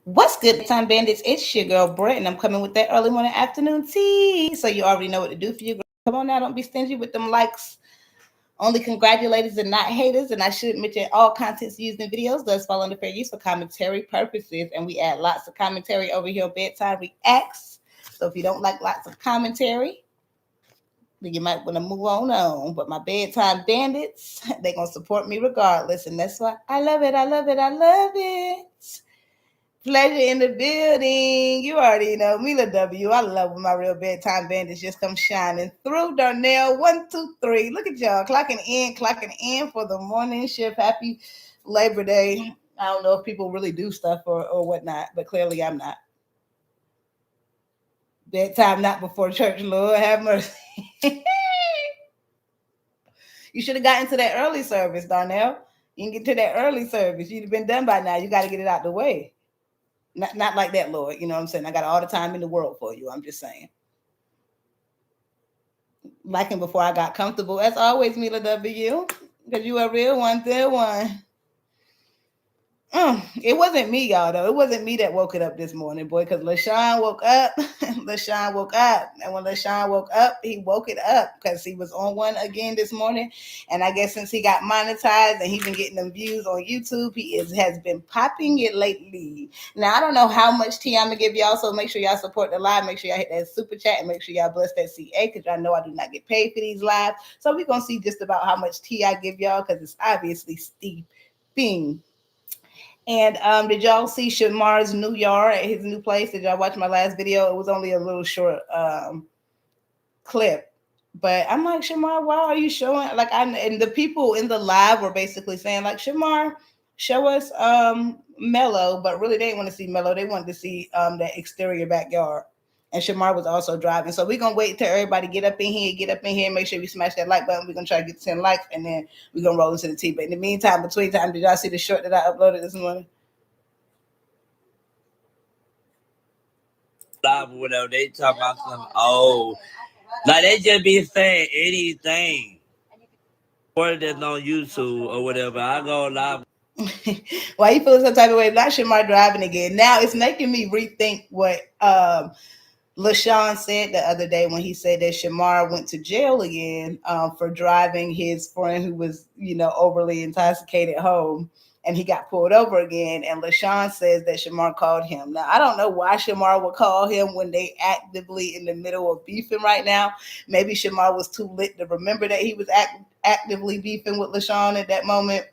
What's good, time bandits? It's your girl Brett, and I'm coming with that early morning afternoon tea. So you already know what to do for you. Come on now, don't be stingy with them likes. Only congratulators and not haters. And I should mention all contents used in videos does fall under fair use for commentary purposes. And we add lots of commentary over here on Bedtime Reacts. So if you don't like lots of commentary, then you might want to move on. But my bedtime bandits, they're gonna support me regardless. And that's why I love it. I love it. I love it. Pleasure in the building. You already know Mila W. I love when my real bedtime bandits just come shining through. Darnell, 1, 2, 3. Look at y'all clocking in for the morning shift. Happy Labor Day. I don't know if people really do stuff or whatnot, but clearly I'm not. Bedtime not before church, Lord have mercy. You should have gotten to that early service, Darnell. You can get to that early service. You'd have been done by now. You got to get it out the way. Not like that, Lord. You know what I'm saying? I got all the time in the world for you. I'm just saying. Like him before I got comfortable. As always, Mila W. Because you a real one, good one. It wasn't me, y'all, though. It wasn't me that woke it up this morning, boy, because LaShawn woke up. LaShawn woke up. And when LaShawn woke up, he woke it up because he was on one again this morning. And I guess since he got monetized and he's been getting them views on YouTube, has been popping it lately. Now, I don't know how much tea I'm going to give y'all, so make sure y'all support the live. Make sure y'all hit that super chat and make sure y'all bless that CA because y'all know I do not get paid for these live. So we're going to see just about how much tea I give y'all because it's obviously steeping. And did y'all see Shamar's new yard at his new place? Did y'all watch my last video? It was only a little short clip. But I'm like, Shamar, why are you showing and the people in the live were basically saying, like, Shamar, show us Mellow, but really they didn't want to see Mellow. They wanted to see that exterior backyard. And Shamar was also driving. So we're gonna wait till everybody get up in here, make sure we smash that like button. We're gonna try to get 10 likes and then we're gonna roll into the tea. But in the meantime, between time, did y'all see the short that I uploaded this morning? Live or whatever, they talk about some like they just be saying anything. Or that's on YouTube or whatever. I go live. Why you feeling some type of way? Not Shamar driving again. Now it's making me rethink what LaShawn said the other day when he said that Shamar went to jail again for driving his friend who was, overly intoxicated home, and he got pulled over again. And LaShawn says that Shamar called him. Now, I don't know why Shamar would call him when they actively in the middle of beefing right now. Maybe Shamar was too lit to remember that he was actively beefing with LaShawn at that moment.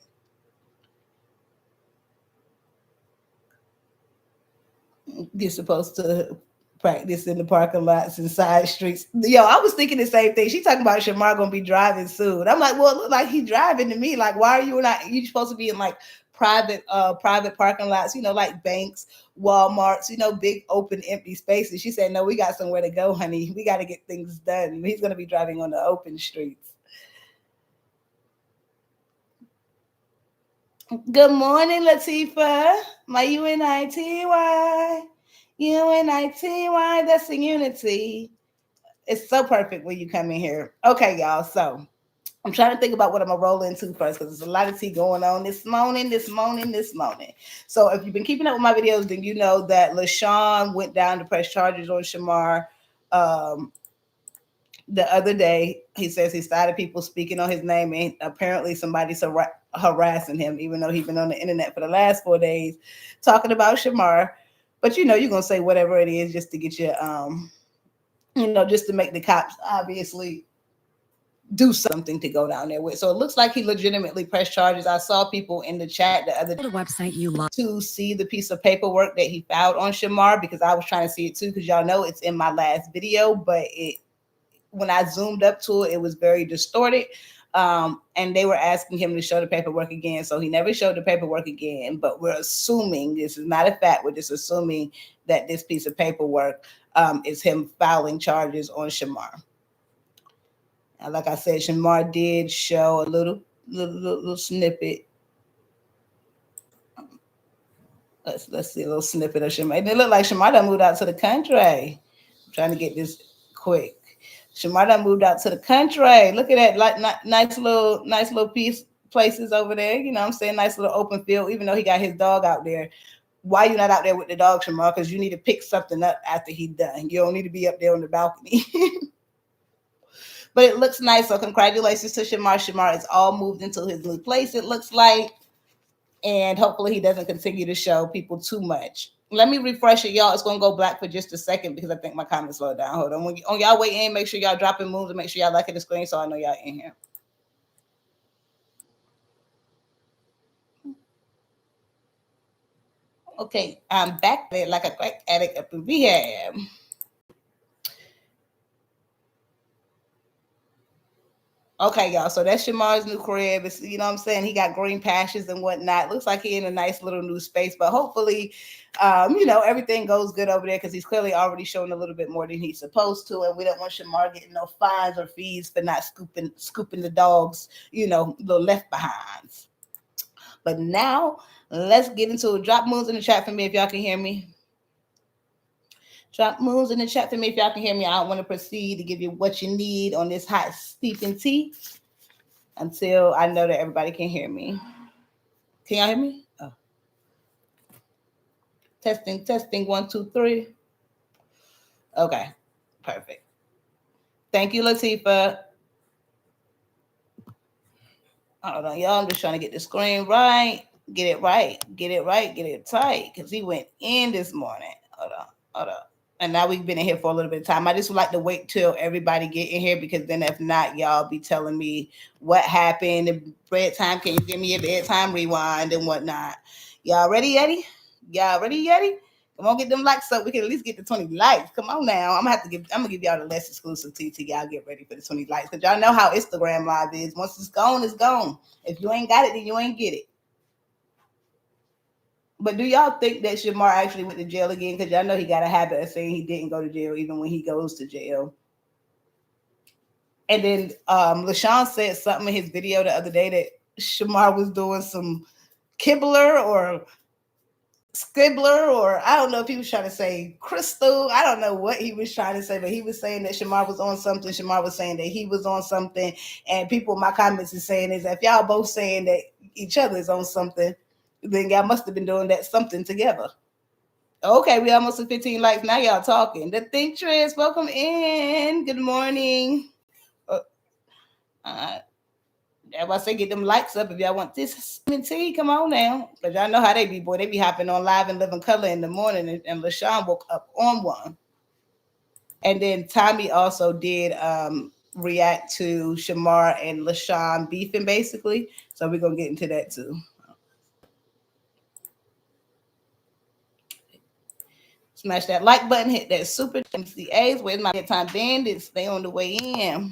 You're supposed to practice in the parking lots and side streets. Yo, I was thinking the same thing. She talking about Shamar gonna be driving soon. I'm like, well, it look like he's driving to me. Like, why are you not? You supposed to be in like private parking lots, like banks, Walmarts, big open empty spaces. She said, no, we got somewhere to go, honey. We got to get things done. He's gonna be driving on the open streets. Good morning, Latifa. My UNITY. UNITY, that's the unity. It's so perfect when you come in here. Okay, y'all. So I'm trying to think about what I'm gonna roll into first because there's a lot of tea going on this morning. So if you've been keeping up with my videos, then you know that LaShawn went down to press charges on Shamar the other day. He says he started people speaking on his name, and apparently somebody's harassing him, even though he's been on the internet for the last 4 days talking about Shamar. But you're gonna say whatever it is just to get your just to make the cops obviously do something to go down there with. So it looks like he legitimately pressed charges. I saw people in the chat the other day website you love to see the piece of paperwork that he filed on Shamar because I was trying to see it too, because y'all know it's in my last video, but when I zoomed up to it, it was very distorted. And they were asking him to show the paperwork again. So he never showed the paperwork again, but we're assuming, this is not a fact, we're just assuming that this piece of paperwork is him filing charges on Shamar. And like I said, Shamar did show a little snippet. Let's see a little snippet of Shamar. It looked like Shamar done moved out to the country. I'm trying to get this quick. Shamar done moved out to the country. Look at that, like nice little places over there. You know what I'm saying? Nice little open field, even though he got his dog out there. why you not out there with the dog, Shamar? Because you need to pick something up after he's done. You don't need to be up there on the balcony. But it looks nice. So congratulations to Shamar. Shamar is all moved into his new place, it looks like. And hopefully he doesn't continue to show people too much. Let me refresh it, y'all. It's going to go black for just a second because I think my comments slowed down. Hold on. When on y'all way in, make sure y'all dropping moves and make sure y'all liking the screen so I know y'all in here. Okay, I'm back there like a crack addict up in rehab. Okay, y'all. So that's Shamar's new crib. It's, you know what I'm saying? He got green pastures and whatnot. Looks like he in a nice little new space, but hopefully, everything goes good over there because he's clearly already showing a little bit more than he's supposed to. And we don't want Shamar getting no fines or fees for not scooping the dogs, the left behinds. But now let's get into it. Drop moons in the chat for me if y'all can hear me. Drop moons in the chat for me if y'all can hear me. I don't want to proceed to give you what you need on this hot steeping tea until I know that everybody can hear me. Can y'all hear me? Oh. Testing, 1, 2, 3. Okay, perfect. Thank you, Latifa. Hold on, y'all. I'm just trying to get the screen right. Get it right. Get it tight. Because he went in this morning. Hold on. And now we've been in here for a little bit of time. I just would like to wait till everybody get in here because then if not, y'all be telling me what happened. The bedtime, can you give me a bedtime rewind and whatnot? Y'all ready, Yeti? Come on, get them likes up. We can at least get the 20 likes. Come on now. I'm gonna give y'all the less exclusive tea till y'all get ready for the 20 likes. Because y'all know how Instagram Live is. Once it's gone, it's gone. If you ain't got it, then you ain't get it. But do y'all think that Shamar actually went to jail again? Because y'all know he got a habit of saying he didn't go to jail even when he goes to jail. And then Lashun said something in his video the other day that Shamar was doing some Kibbler or Scribbler, or I don't know if he was trying to say crystal. I don't know what he was trying to say, but he was saying that Shamar was on something. Shamar was saying that he was on something. And people in my comments is saying is if y'all both saying that each other is on something, then y'all must have been doing that something together. Okay, we almost at 15 likes. Now y'all talking. The Think Trends, welcome in. Good morning. Everybody say get them likes up if y'all want this tea. Come on now. Because y'all know how they be, boy. They be hopping on live and living color in the morning. And Lashun woke up on one. And then Tommy also did react to Shamar and Lashun beefing, basically. So we're going to get into that too. Smash that like button, hit that super MCAs. Where's my time bandits? They on the way in.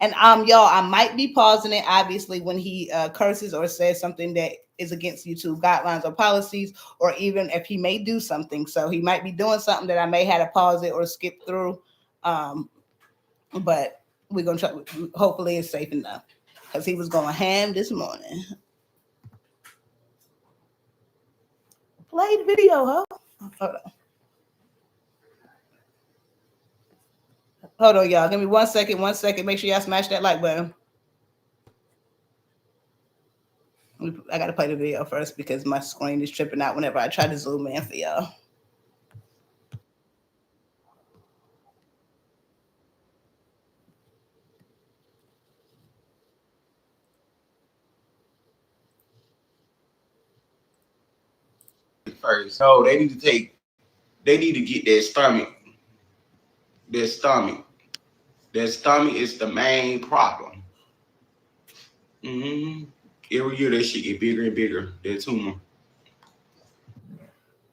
And y'all, I might be pausing it obviously when he curses or says something that is against YouTube guidelines or policies, or even if he may do something. So he might be doing something that I may have to pause it or skip through. But we're gonna try. Hopefully, it's safe enough because he was going ham this morning. Play the video, huh? Hold on, y'all. Give me 1 second. Make sure y'all smash that like button. I got to play the video first because my screen is tripping out whenever I try to zoom in for y'all. First, so they need to get their stomach. Their stomach is the main problem. Every year that shit get bigger and bigger. That tumor.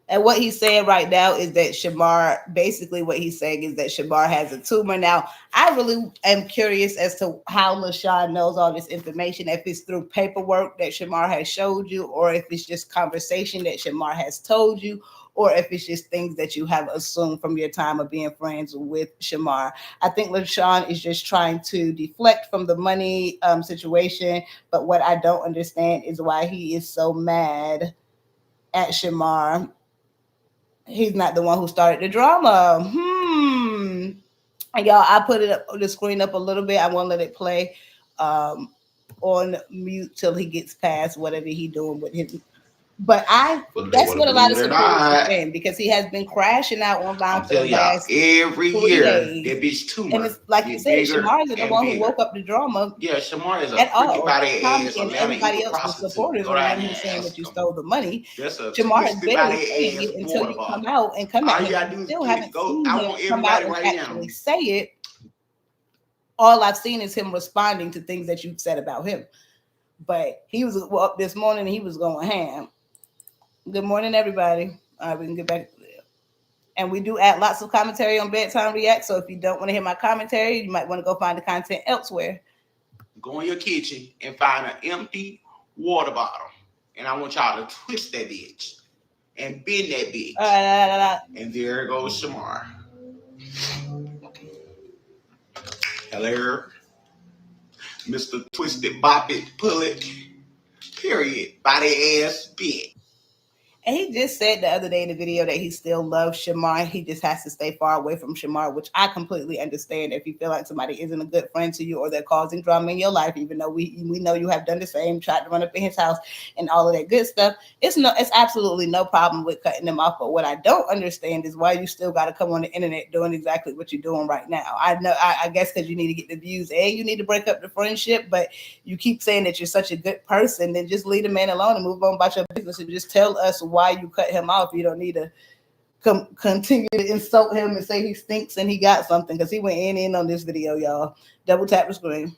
And what he's saying right now is that Shamar, basically what he's saying is that Shamar has a tumor. Now, I really am curious as to how Lashun knows all this information, if it's through paperwork that Shamar has showed you, or if it's just conversation that Shamar has told you, or if it's just things that you have assumed from your time of being friends with Shamar. I think Lashun is just trying to deflect from the money situation, but what I don't understand is why he is so mad at Shamar. He's not the one who started the drama. And y'all, I put it up the screen up a little bit. I won't let it play on mute till he gets past whatever he doing with his But that's what a lot of Believe it or supporters have not, been, because he has been crashing out online I'm for the telling y'all, last every 3 year days. that bitch And tumor it's like you get said, bigger Shamar isn't the and one who woke bigger. up the drama Yeah, Shamar is a at freaky all. body ass Tommy and Atlanta everybody Eagle else, the prostitute. supporters, Go are the down one there who's and saying that ask you him. stole the money. That's a Shamar has twisted barely body saying ass it until water you come bottle. out and come All at you him. gotta You do is still get it. haven't Go. seen I him want come out everybody and right actually now. say it. All I've seen is him responding to things that you've said about him. But he was up this morning and he was going ham. Good morning, everybody. All right, we can get back. And we do add lots of commentary on Bedtime React. So if you don't want to hear my commentary, you might want to go find the content elsewhere. Go in your kitchen and find an empty water bottle. And I want y'all to twist that bitch and bend that bitch. And there goes Shamar. Hello, Mr. Twisted Bop It, Pull It, period. Body ass bitch. And he just said the other day in the video that he still loves Shamar. He just has to stay far away from Shamar, which I completely understand. If you feel like somebody isn't a good friend to you or they're causing drama in your life, even though we know you have done the same, tried to run up in his house and all of that good stuff, it's absolutely no problem with cutting them off. But what I don't understand is why you still got to come on the internet doing exactly what you're doing right now. I guess because you need to get the views and you need to break up the friendship, but you keep saying that you're such a good person, then just leave the man alone and move on about your business and just tell us why you cut him off. You don't need to continue to insult him and say he stinks and he got something, because he went in on this video, y'all. Double tap the screen.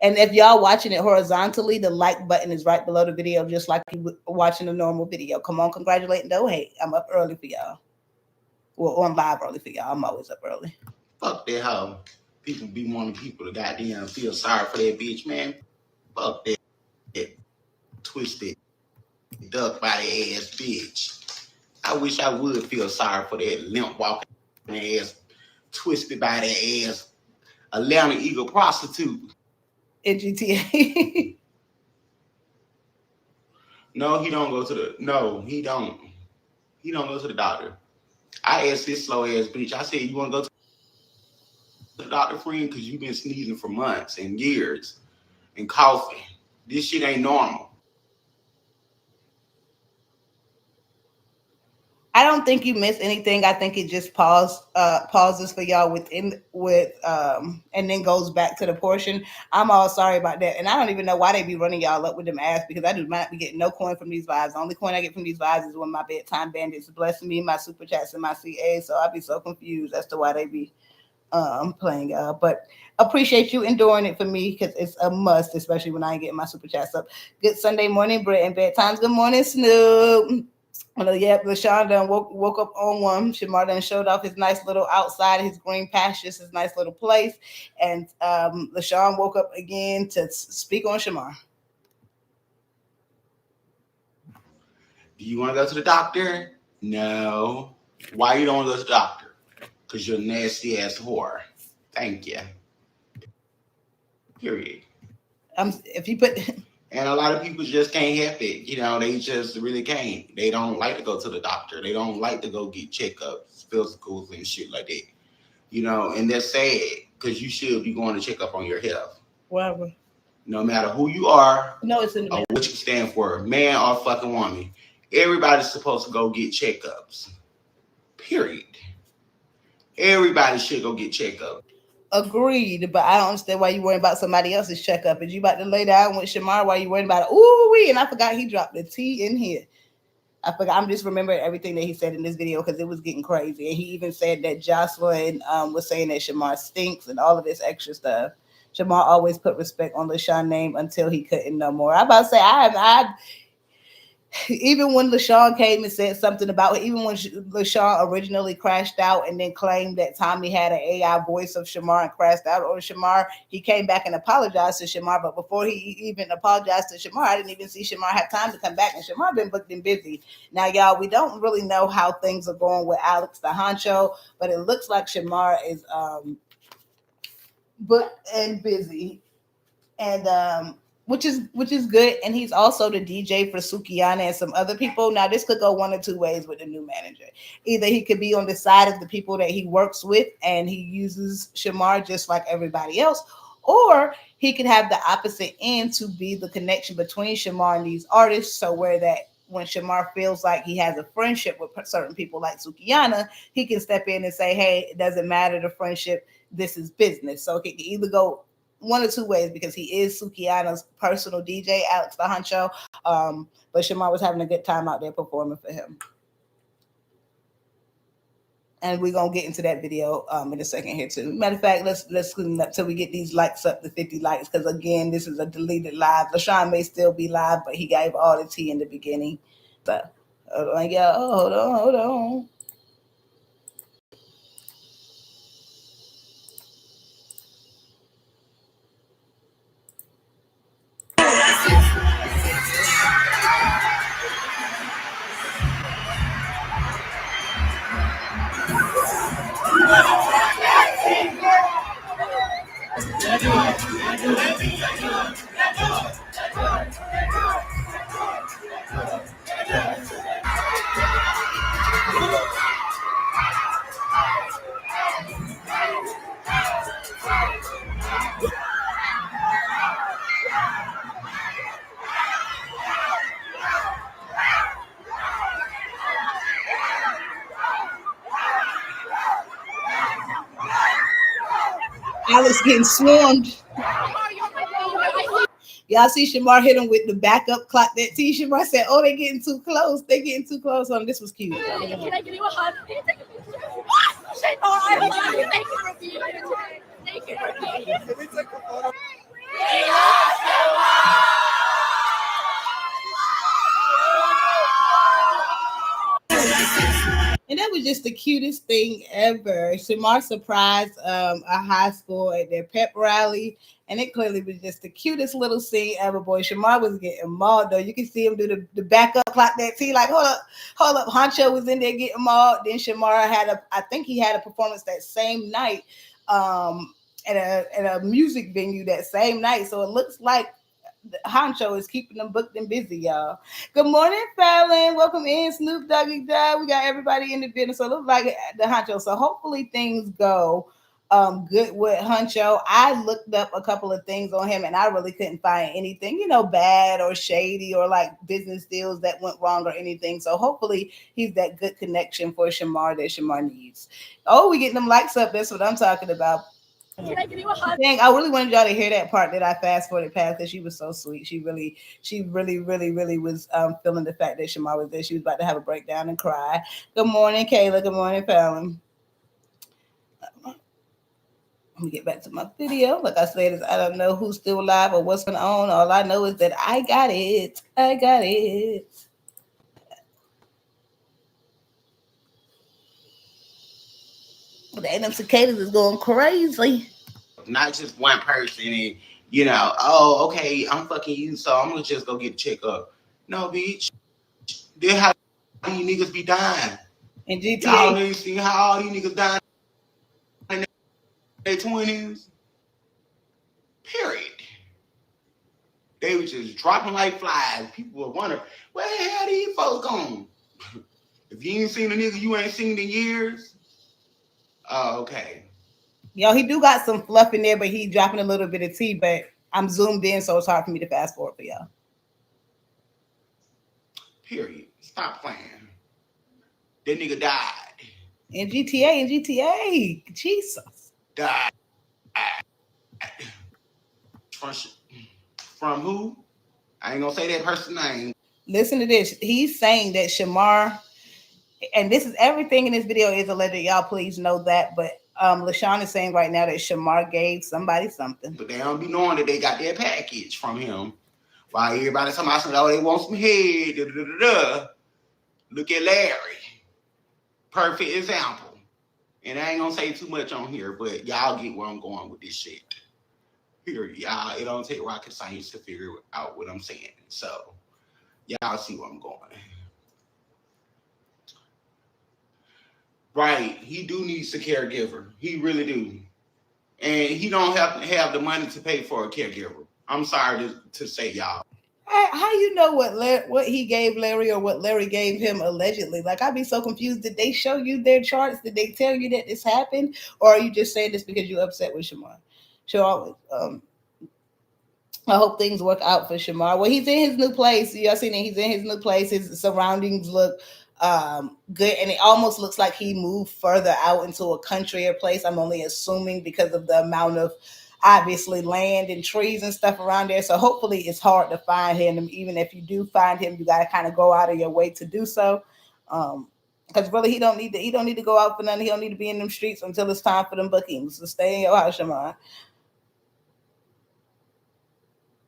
And if y'all watching it horizontally, the like button is right below the video, just like you watching a normal video. Come on, congratulate and don't hate. I'm up early for y'all. Well, I'm live early for y'all. I'm always up early. Fuck that hoe. People be wanting people to goddamn feel sorry for that bitch, man. Fuck that twisted duck body ass bitch. I wish I would feel sorry for that limp walking ass, twisted body ass Atlanta Eagle prostitute. In GTA. No, he don't go to the. No, he don't. He don't go to the doctor. I asked this slow ass bitch. I said, "You want to go to the doctor, friend? Because you've been sneezing for months and years and coughing. This shit ain't normal." I don't think you miss anything. I think it just pauses for y'all and then goes back to the portion. I'm all sorry about that. And I don't even know why they be running y'all up with them ass, because I do not be getting no coin from these vibes. The only coin I get from these vibes is when my bedtime bandits blessing me, my super chats and my CA. So I'll be so confused as to why they be playing y'all. But appreciate you enduring it for me, because it's a must, especially when I ain't getting my super chats up. Good Sunday morning, Brett and bedtimes. Good morning, Snoop. Yeah, Lashun done woke up on one. Shamar done showed off his nice little outside, his green pastures, his nice little place. And Lashun woke up again to speak on Shamar. Do you want to go to the doctor? No. Why you don't want to go to the doctor? Because you're a nasty ass whore. Thank you. Period. If you put And a lot of people just can't help it. You know, they just really can't. They don't like to go to the doctor. They don't like to go get checkups, physicals, and shit like that. You know, and that's sad, because you should be going to check up on your health. Whatever. No matter who you are, no, it's in the or what you stand for, man or fucking woman. Everybody's supposed to go get checkups. Period. Everybody should go get checkups. Agreed, but I don't understand why you worrying about somebody else's checkup. Is you about to lay down with Shamar? Why you worrying about it? Ooh wee! And I forgot he dropped the T in here. I forgot. I'm just remembering everything that he said in this video, because it was getting crazy. And he even said that Jocelyn was saying that Shamar stinks and all of this extra stuff. Shamar always put respect on LaShawn's name until he couldn't no more. I'm about to say, I even when LaShawn came and said something about it, even when LaShawn originally crashed out and then claimed that Tommy had an AI voice of Shamar and crashed out on Shamar, he came back and apologized to Shamar. But before he even apologized to Shamar, I didn't even see Shamar have time to come back, and Shamar been booked and busy. Now, y'all, we don't really know how things are going with Alex the Honcho, but it looks like Shamar is booked and busy. And which is good. And he's also the DJ for Sukiana and some other people. Now, this could go one or two ways with the new manager. Either he could be on the side of the people that he works with and he uses Shamar just like everybody else, Or he could have the opposite end to be the connection between Shamar and these artists. So where that when Shamar feels like he has a friendship with certain people like Sukihana, he can step in and say, hey, it doesn't matter the friendship. This is business. So it can either go one or two ways because he is Sukihana's personal DJ, Alex the Honcho. But Shamar was having a good time out there performing for him. And we're gonna get into that video in a second here too. Matter of fact, let's clean up till we get these likes up to 50 likes. Because again, this is a deleted live. Lashun may still be live, but he gave all the tea in the beginning. But hold on, y'all. Oh, hold on. Alex getting swarmed. Y'all see Shamar hit him with the backup clock that T. Shamar said, oh, they're getting too close. They're getting too close. This was cute. Can I give you a hug? Can you take a picture? What? Oh, I love you. Thank you for being here today. Thank you for being here. Can we take a photo? And that was just the cutest thing ever. Shamar surprised a high school at their pep rally, and it clearly was just the cutest little scene ever. Boy, Shamar was getting mauled though. You can see him do the backup clock that T, like, hold up. Honcho was in there getting mauled. Then Shamar I think he had a performance that same night at a music venue that same night. So it looks like the Honcho is keeping them booked and busy, y'all. Good morning, Fallon. Welcome in, Snoop Doggy Dog. We got everybody in the business. So it looks like the Honcho. So hopefully things go good with Honcho. I looked up a couple of things on him and I really couldn't find anything, bad or shady or like business deals that went wrong or anything. So hopefully he's that good connection for Shamar that Shamar needs. Oh, we getting them likes up. That's what I'm talking about. Can I give you a hug? Dang, I really wanted y'all to hear that part that I fast forwarded past because she was so sweet. She really was feeling the fact that Shamar was there. She was about to have a breakdown and cry. Good morning, Kayla. Good morning, Fallon. Let me get back to my video. Like I said, I don't know who's still alive or what's going on. All I know is that I got it. The them cicadas is going crazy. Not just one person and, oh, okay, I'm fucking you, so I'm going to just go get a checkup. No, bitch. Then how you niggas be dying? And GTA. Y'all ain't seen how all you niggas dying in their 20s? Period. They were just dropping like flies. People were wondering, where the hell these folks gone? If you ain't seen a nigga you ain't seen in years, oh, okay. Yo, he do got some fluff in there, but he dropping a little bit of tea, but I'm zoomed in, so it's hard for me to fast forward for y'all. Period. Stop playing. That nigga died. In GTA. Jesus. Died. From who? I ain't gonna say that person's name. Listen to this. He's saying that Shamar, and this is everything in this video is alleged. Y'all please know that, but Lashun is saying right now that Shamar gave somebody something. But they don't be knowing that they got their package from him. While everybody talking about, oh, they want some head. Da, da, da, da. Look at Larry. Perfect example. And I ain't gonna say too much on here, but y'all get where I'm going with this shit. Period. Y'all, it don't take rocket science to figure out what I'm saying. So y'all see where I'm going. Right, he do needs a caregiver. He really do. And he don't have the money to pay for a caregiver. I'm sorry to say, y'all. How you know what he gave Larry or what Larry gave him allegedly? Like, I'd be so confused. Did they show you their charts? Did they tell you that this happened? Or are you just saying this because you're upset with Shamar? Sure. I hope things work out for Shamar. Well, he's in his new place. Y'all seen it? He's in his new place. His surroundings look good, and it almost looks like he moved further out into a country or place. I'm only assuming because of the amount of obviously land and trees and stuff around there. So hopefully, it's hard to find him. Even if you do find him, you got to kind of go out of your way to do so. Because really, he don't need to go out for nothing. He don't need to be in them streets until it's time for them bookings. So stay in your house, Shamar.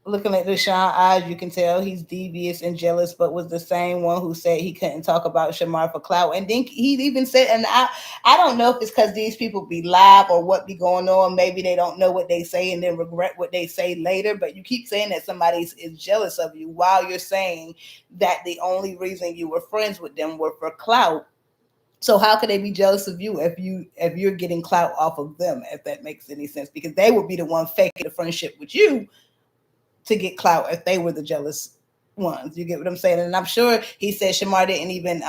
Looking at Deshaun eyes, you can tell he's devious and jealous, but was the same one who said he couldn't talk about Shamar for clout. And then he even said, and I don't know if it's because these people be live or what be going on. Maybe they don't know what they say and then regret what they say later. But you keep saying that somebody is jealous of you while you're saying that the only reason you were friends with them were for clout. So how could they be jealous of you if you're getting clout off of them? If that makes any sense, because they would be the one faking the friendship with you to get clout if they were the jealous ones. You get what I'm saying? And I'm sure he said Shamar didn't even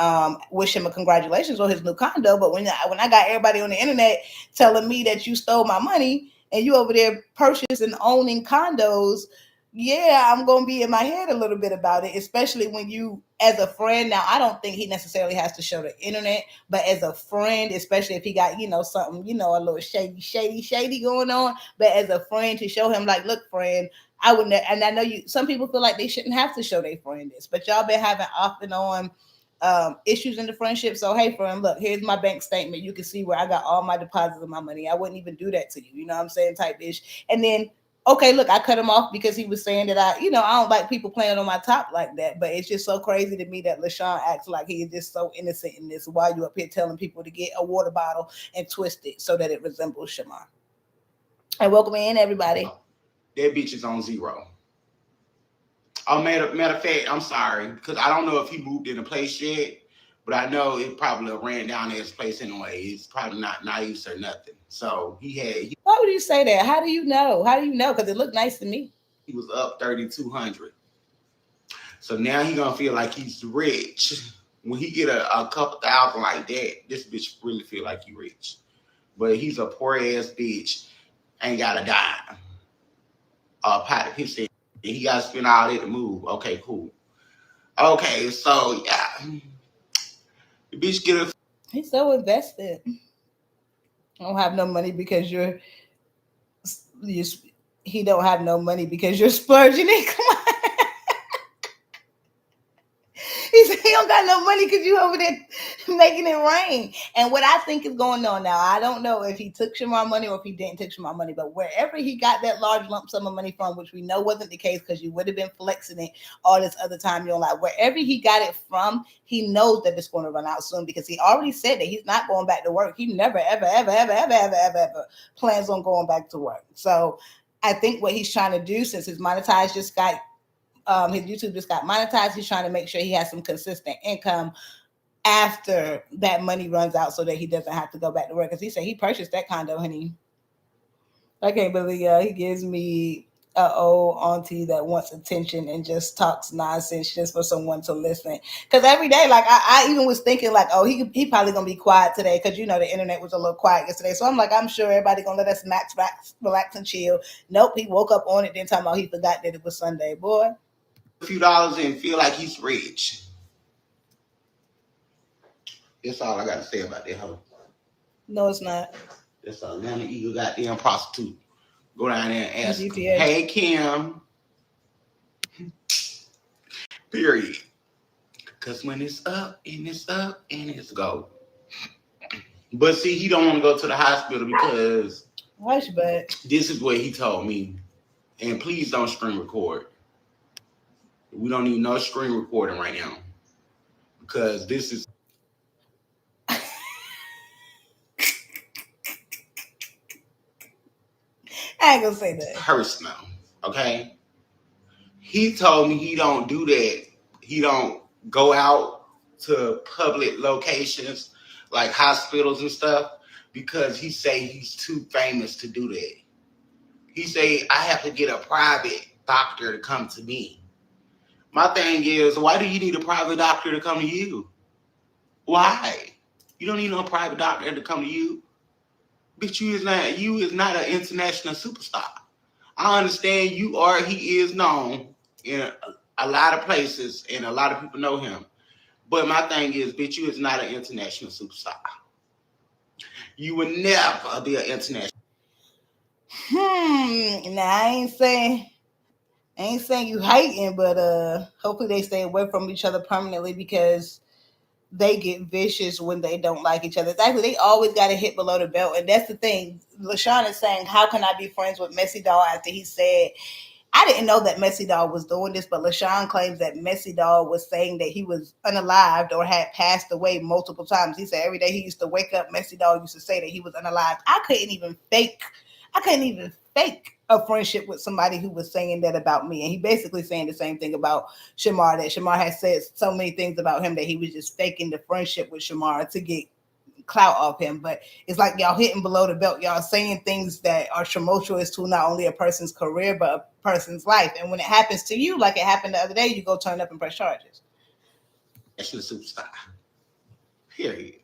wish him a congratulations on his new condo. But when I got everybody on the internet telling me that you stole my money and you over there purchasing owning condos, yeah, I'm gonna be in my head a little bit about it, especially when you as a friend. Now I don't think he necessarily has to show the internet, but as a friend, especially if he got, something, a little shady going on, but as a friend to show him like, look, friend, I wouldn't, and I know some people feel like they shouldn't have to show their friend this, but y'all been having off and on issues in the friendship. So, hey, friend, look, here's my bank statement. You can see where I got all my deposits of my money. I wouldn't even do that to you. You know what I'm saying? Type ish. And then, okay, look, I cut him off because he was saying that I don't like people playing on my top like that. But it's just so crazy to me that Lashun acts like he is just so innocent in this while you up here telling people to get a water bottle and twist it so that it resembles Shamar. And welcome in, everybody. That bitch is on zero. Oh, matter of fact, I'm sorry, because I don't know if he moved in a place yet, but I know it probably ran down to his place anyway. It's probably not nice or nothing. So Why would you say that? How do you know? How do you know? Because it looked nice to me. He was up 3,200. So now he gonna feel like he's rich. When he get a couple thousand like that, this bitch really feel like he rich. But he's a poor ass bitch, ain't got a dime. Pot of piss. He got to spend all that to move. Okay, cool. Okay, so yeah, the bitch get a. He's so invested. I don't have no money because you're. He don't have no money because you're splurging it. Come on. He said he don't got no money because you over there making it rain. And what I think is going on now, I don't know if he took Shamar money or if he didn't take Shamar money, but wherever he got that large lump sum of money from, which we know wasn't the case because you would have been flexing it all this other time in your life, wherever he got it from, he knows that it's going to run out soon because he already said that he's not going back to work. He never, ever, ever, ever, ever, ever, ever, ever plans on going back to work. So I think what he's trying to do, since his monetized just got his YouTube just got monetized, he's trying to make sure he has some consistent income after that money runs out so that he doesn't have to go back to work. Because he said he purchased that condo, honey. I can't believe he gives me an old auntie that wants attention and just talks nonsense just for someone to listen. Because every day, like I even was thinking like, oh, he probably gonna be quiet today because the internet was a little quiet yesterday. So I'm like, I'm sure everybody gonna let us max relax and chill. Nope, he woke up on it, then talking about he forgot that it was Sunday, boy. A few dollars and feel like he's rich. That's all I got to say about that hoe. No, it's not. That's a Atlanta Eagle goddamn prostitute. Go down there and ask her, hey, Kim. Period. Because when it's up and it's up and it's go. But see, he don't want to go to the hospital because this is what he told me. And please don't screen record. We don't need no screen recording right now. Because this is I ain't gonna say that. Personal, okay? He told me he don't do that. He don't go out to public locations like hospitals and stuff because he say he's too famous to do that. He say I have to get a private doctor to come to me. My thing is, why do you need a private doctor to come to you? Why? You don't need no private doctor to come to you. Bitch, you is not an international superstar. I understand he is known in a lot of places and a lot of people know him. But my thing is, bitch, you is not an international superstar. You will never be an international. Now I ain't saying you hating, but hopefully they stay away from each other permanently because they get vicious when they don't like each other. Exactly, they always got to hit below the belt, and that's the thing. Lashun is saying, "How can I be friends with Messy Doll?" After he said, I didn't know that Messy Doll was doing this, but Lashun claims that Messy Doll was saying that he was unalived or had passed away multiple times. He said every day he used to wake up, Messy Doll used to say that he was unalived. I couldn't even fake a friendship with somebody who was saying that about me. And he basically saying the same thing about Shamar, that Shamar has said so many things about him that he was just faking the friendship with Shamar to get clout off him. But it's like y'all hitting below the belt, y'all saying things that are tumultuous to not only a person's career but a person's life. And when it happens to you, like it happened the other day, you go turn up and press charges. That's a superstar. Period.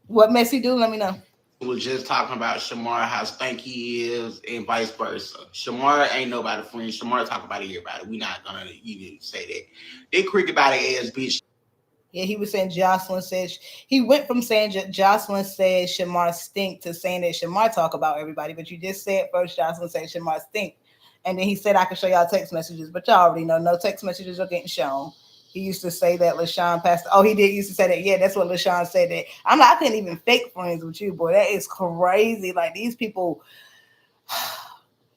What Messy do? Let me know. We were just talking about Shamar, how stank he is, and vice versa. Shamar ain't nobody friend. Shamar talk about everybody. We not gonna even say that. They cricket about their ass bitch. Yeah, he was saying Jocelyn says he went from saying Jocelyn says Shamar stink to saying that Shamar talk about everybody. But you just said first Jocelyn said Shamar stink, and then he said I can show y'all text messages, but y'all already know no text messages are getting shown. He used to say that Lashun passed. Oh, he did used to say that. Yeah, that's what Lashun said. That I'm like, I couldn't even fake friends with you, boy. That is crazy. Like these people,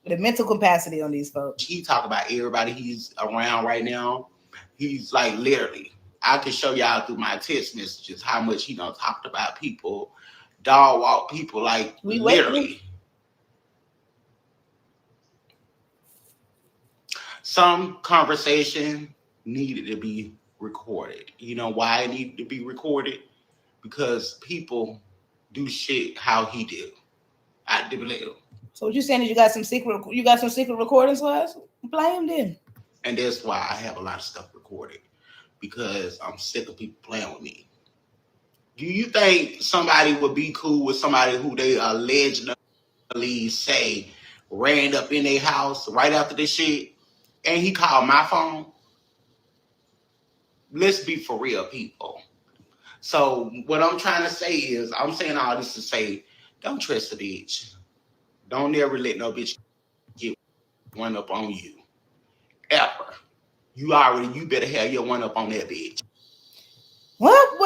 the mental capacity on these folks. He talk about everybody he's around right now. He's like literally. I can show y'all through my text messages how much he done talked about people, dog walk people, like We literally. waiting. Some conversation needed to be recorded. You know why it needed to be recorded? Because people do shit how he do. I do believe. So what you saying is you got some secret recordings for us? Blame them. And that's why I have a lot of stuff recorded. Because I'm sick of people playing with me. Do you think somebody would be cool with somebody who they allegedly say ran up in their house right after this shit and he called my phone? Let's be for real, people. So what I'm trying to say is, I'm saying all this to say, don't trust a bitch. Don't ever let no bitch get one up on you. Ever. You better have your one up on that bitch. Well.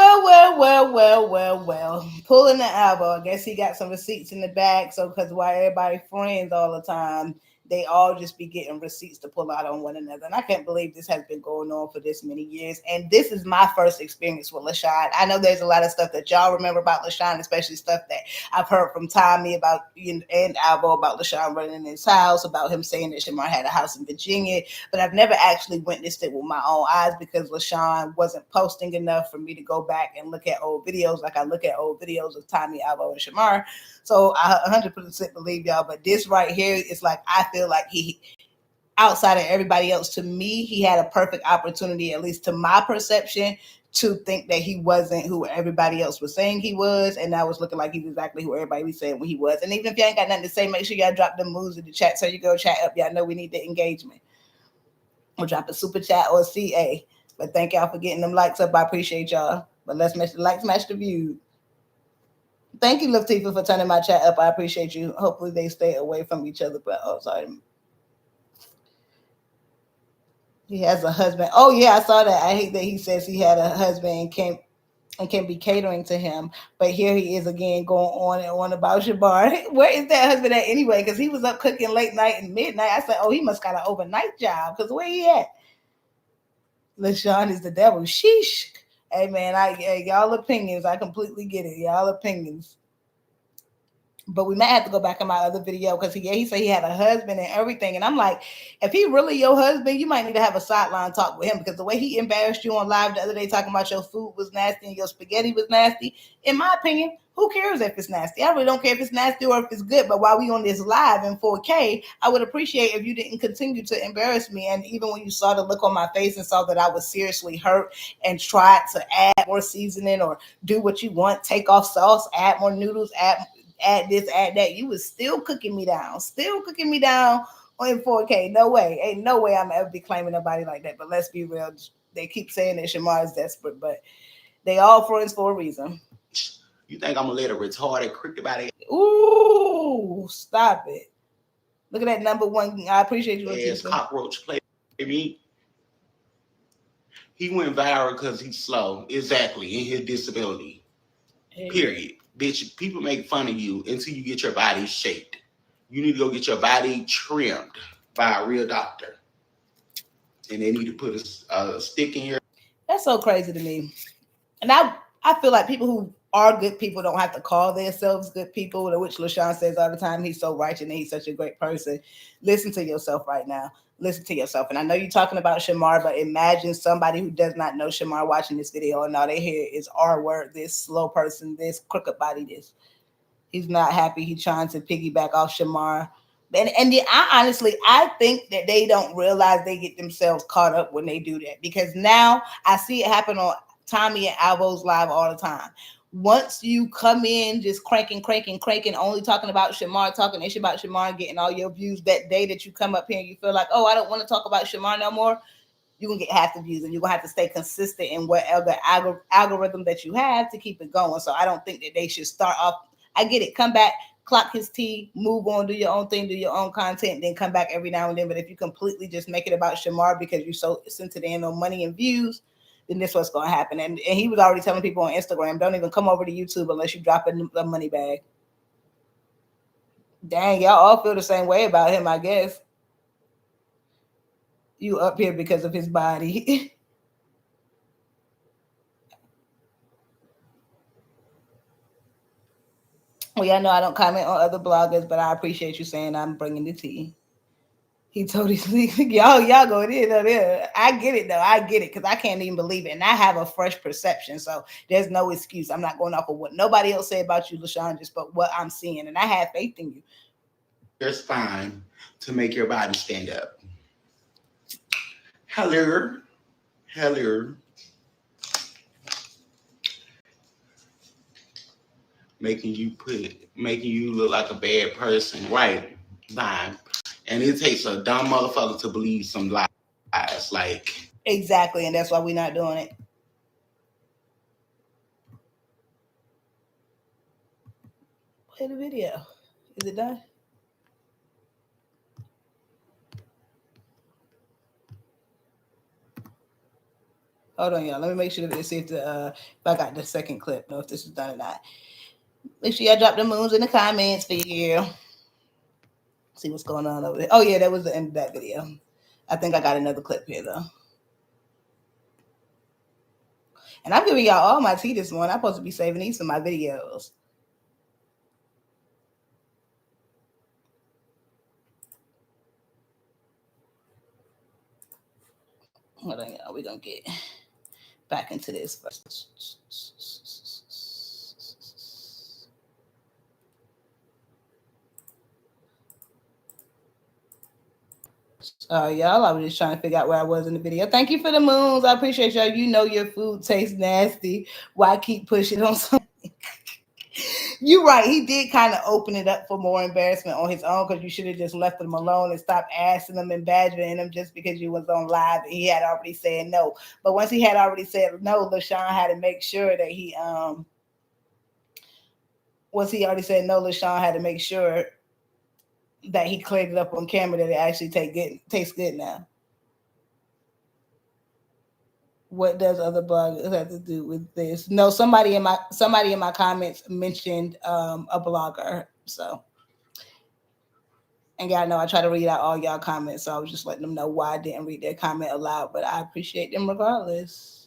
Pulling the Alvo. I guess he got some receipts in the bag. So, because why everybody friends all the time, they all just be getting receipts to pull out on one another. And I can't believe this has been going on for this many years. And this is my first experience with Lashun. I know there's a lot of stuff that y'all remember about Lashun, especially stuff that I've heard from Tommy about and Alvo about Lashun running in his house, about him saying that Shamar had a house in Virginia. But I've never actually witnessed it with my own eyes because Lashun wasn't posting enough for me to go back and look at old videos like I look at old videos of Tommy, Alvo, and Shamar. So I 100% believe y'all. But this right here is like, I feel like he, outside of everybody else, to me, he had a perfect opportunity, at least to my perception, to think that he wasn't who everybody else was saying he was. And that was looking like he was exactly who everybody was saying when he was. And even if y'all ain't got nothing to say, make sure y'all drop them moves in the chat so you go chat up. Y'all know we need the engagement. Or drop a super chat or CA. But thank y'all for getting them likes up. I appreciate y'all. But let's match the likes, match the views. Thank you, Latifah, for turning my chat up. I appreciate you. Hopefully they stay away from each other. But sorry. He has a husband. Oh yeah, I saw that. I hate that he says he had a husband and can be catering to him. But here he is again going on and on about Shamar. Where is that husband at anyway? Because he was up cooking late night and midnight. I said, oh, he must got an overnight job. Because where he at? Lashun is the devil. Sheesh. Hey man, y'all opinions. I completely get it. Y'all opinions. But we might have to go back in my other video because he said he had a husband and everything. And I'm like, if he really your husband, you might need to have a sideline talk with him because the way he embarrassed you on live the other day talking about your food was nasty and your spaghetti was nasty, in my opinion, who cares if it's nasty? I really don't care if it's nasty or if it's good. But while we on this live in 4K, I would appreciate if you didn't continue to embarrass me. And even when you saw the look on my face and saw that I was seriously hurt and tried to add more seasoning or do what you want, take off sauce, add more noodles, add this, add that, you was still cooking me down on 4K. No way. Ain't no way I'm ever be claiming nobody like that. But let's be real. They keep saying that Shamar is desperate, but they all friends for a reason. You think I'm gonna let a retarded cricket body? Ooh, stop it. Look at that number one. I appreciate you. As cockroach play me. He went viral because he's slow. Exactly. In his disability. Hey. Period. Bitch, people make fun of you until you get your body shaped. You need to go get your body trimmed by a real doctor. And they need to put a stick in here. That's so crazy to me. And I feel like people who are good people don't have to call themselves good people, which Lashun says all the time. He's so righteous and he's such a great person. Listen to yourself right now. Listen to yourself. And I know you're talking about Shamar, but imagine somebody who does not know Shamar watching this video and all they hear is R word, this slow person, this crooked body, this. He's not happy. He's trying to piggyback off Shamar. And I think that they don't realize they get themselves caught up when they do that, because now I see it happen on Tommy and Alvo's live all the time. Once you come in just cranking, only talking about Shamar, talking ish about Shamar, getting all your views, that day that you come up here and you feel like, oh, I don't want to talk about Shamar no more, you're going to get half the views, and you're going to have to stay consistent in whatever algorithm that you have to keep it going. So I don't think that they should start off. I get it. Come back, clock his tea, move on, do your own thing, do your own content, then come back every now and then. But if you completely just make it about Shamar because you're so sensitive on money and views, then this is what's going to happen. And he was already telling people on Instagram, don't even come over to YouTube unless you drop a money bag. Dang, y'all all feel the same way about him, I guess. You up here because of his body. Well, y'all know I don't comment on other bloggers, but I appreciate you saying I'm bringing the tea. He told his y'all going in there. I get it though. I get it because I can't even believe it, and I have a fresh perception, so there's no excuse. I'm not going off of what nobody else say about you, Lashun, just but what I'm seeing, and I have faith in you. There's fine to make your body stand up. Hello. Making you look like a bad person, right? Fine. And it takes a dumb motherfucker to believe some lies, like. Exactly, and that's why we're not doing it. Play the video. Is it done? Hold on, y'all. Let me make sure that see if I got the second clip. Know if this is done or not. Make sure y'all drop the moons in the comments for you. See what's going on over there. Oh yeah, that was the end of that video. I think I got another clip here though. And I'm giving y'all all my tea this morning. I'm supposed to be saving these for my videos. Hold on, y'all. We're gonna get back into this first. Y'all, I was just trying to figure out where I was in the video. Thank you for the moons. I appreciate y'all. You know your food tastes nasty. Why keep pushing on something? You're right. He did kind of open it up for more embarrassment on his own, because you should have just left him alone and stopped asking him and badgering him just because you was on live and he had already said no. But once he had already said no, Lashun had to make sure that he once he already said no, Lashun had to make sure that he cleared it up on camera that it actually tastes good now. What does other bloggers have to do with this? No, somebody in my comments mentioned a blogger. So, and y'all know I try to read out all y'all comments, so I was just letting them know why I didn't read their comment aloud, but I appreciate them regardless.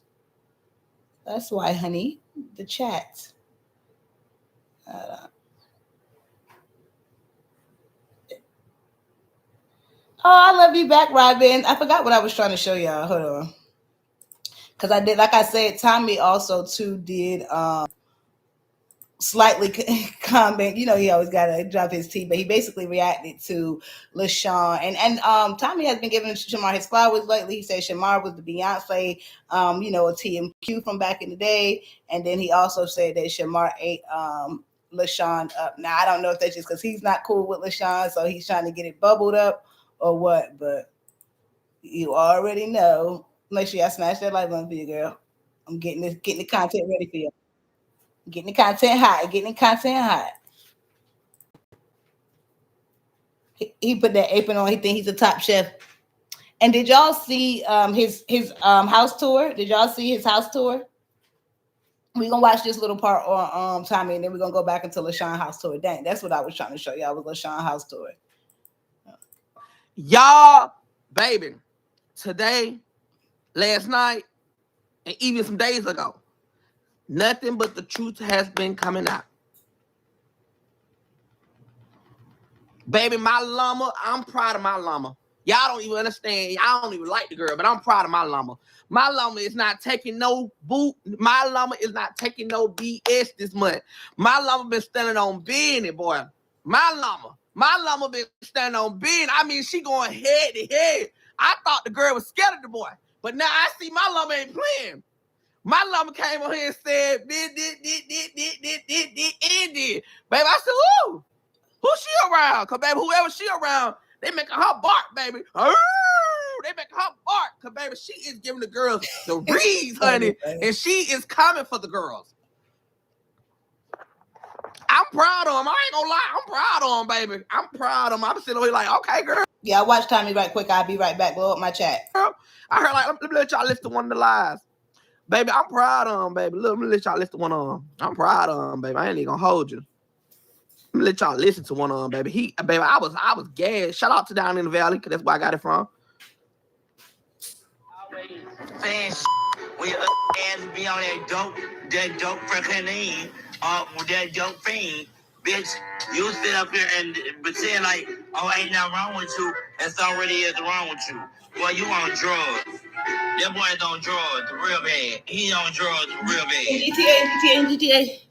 That's why, honey, the chat. Oh, I love you back, Robin. I forgot what I was trying to show y'all. Hold on. Because I did, like I said, Tommy also too did slightly comment. You know, he always got to drop his tea, but he basically reacted to Lashun. And Tommy has been giving Shamar his flowers lately. He said Shamar was the Beyonce, a TMQ from back in the day. And then he also said that Shamar ate LaShawn up. Now I don't know if that's just because he's not cool with LaShawn, so he's trying to get it bubbled up or what, but you already know. Make sure y'all smash that like button for you, girl. I'm getting the content ready for you. Getting the content hot. He put that apron on. He think he's a top chef. And did y'all see his house tour? Did y'all see his house tour? We're gonna watch this little part on Tommy, and then we're gonna go back into LaShawn house tour. Dang, that's what I was trying to show y'all, was LaShawn house tour. Y'all, baby, today, last night, and even some days ago, nothing but the truth has been coming out. Baby, my llama, I'm proud of my llama. Y'all don't even understand. Y'all don't even like the girl, but I'm proud of my llama. My llama is not taking no boot. My llama is not taking no BS this month. My llama been standing on business, boy. My llama been standing on business. I mean, she going head to head. I thought the girl was scared of the boy, but now I see my llama ain't playing. My llama came on here and said, did. Baby, I said, ooh. Who she around? Cause baby, whoever she around, they making her bark, baby. They making her bark. Cause baby, she is giving the girls the reeds, honey. And she is coming for the girls. I'm proud of him. I ain't gonna lie. I'm proud of him, baby. I'm proud of him. I'm sitting over here like, okay, girl. Yeah, watch Tommy right quick. I'll be right back. Blow up my chat. Girl, I heard like, let me let y'all listen to one of the lies. Baby, I'm proud of him, baby. Look, let me let y'all listen to one of them. I'm proud of him, baby. I ain't even gonna hold you. Let me let y'all listen to one of them, baby. Baby, I was gassed. Shout out to Down in the Valley, because that's where I got it from. Saying when your ass be on that dope freaking that dope fiend, bitch, you sit up here and pretend like, oh, ain't nothing wrong with you, and so already is wrong with you. Well, you on drugs. That boy is on drugs real bad. He on drugs real bad. GTA.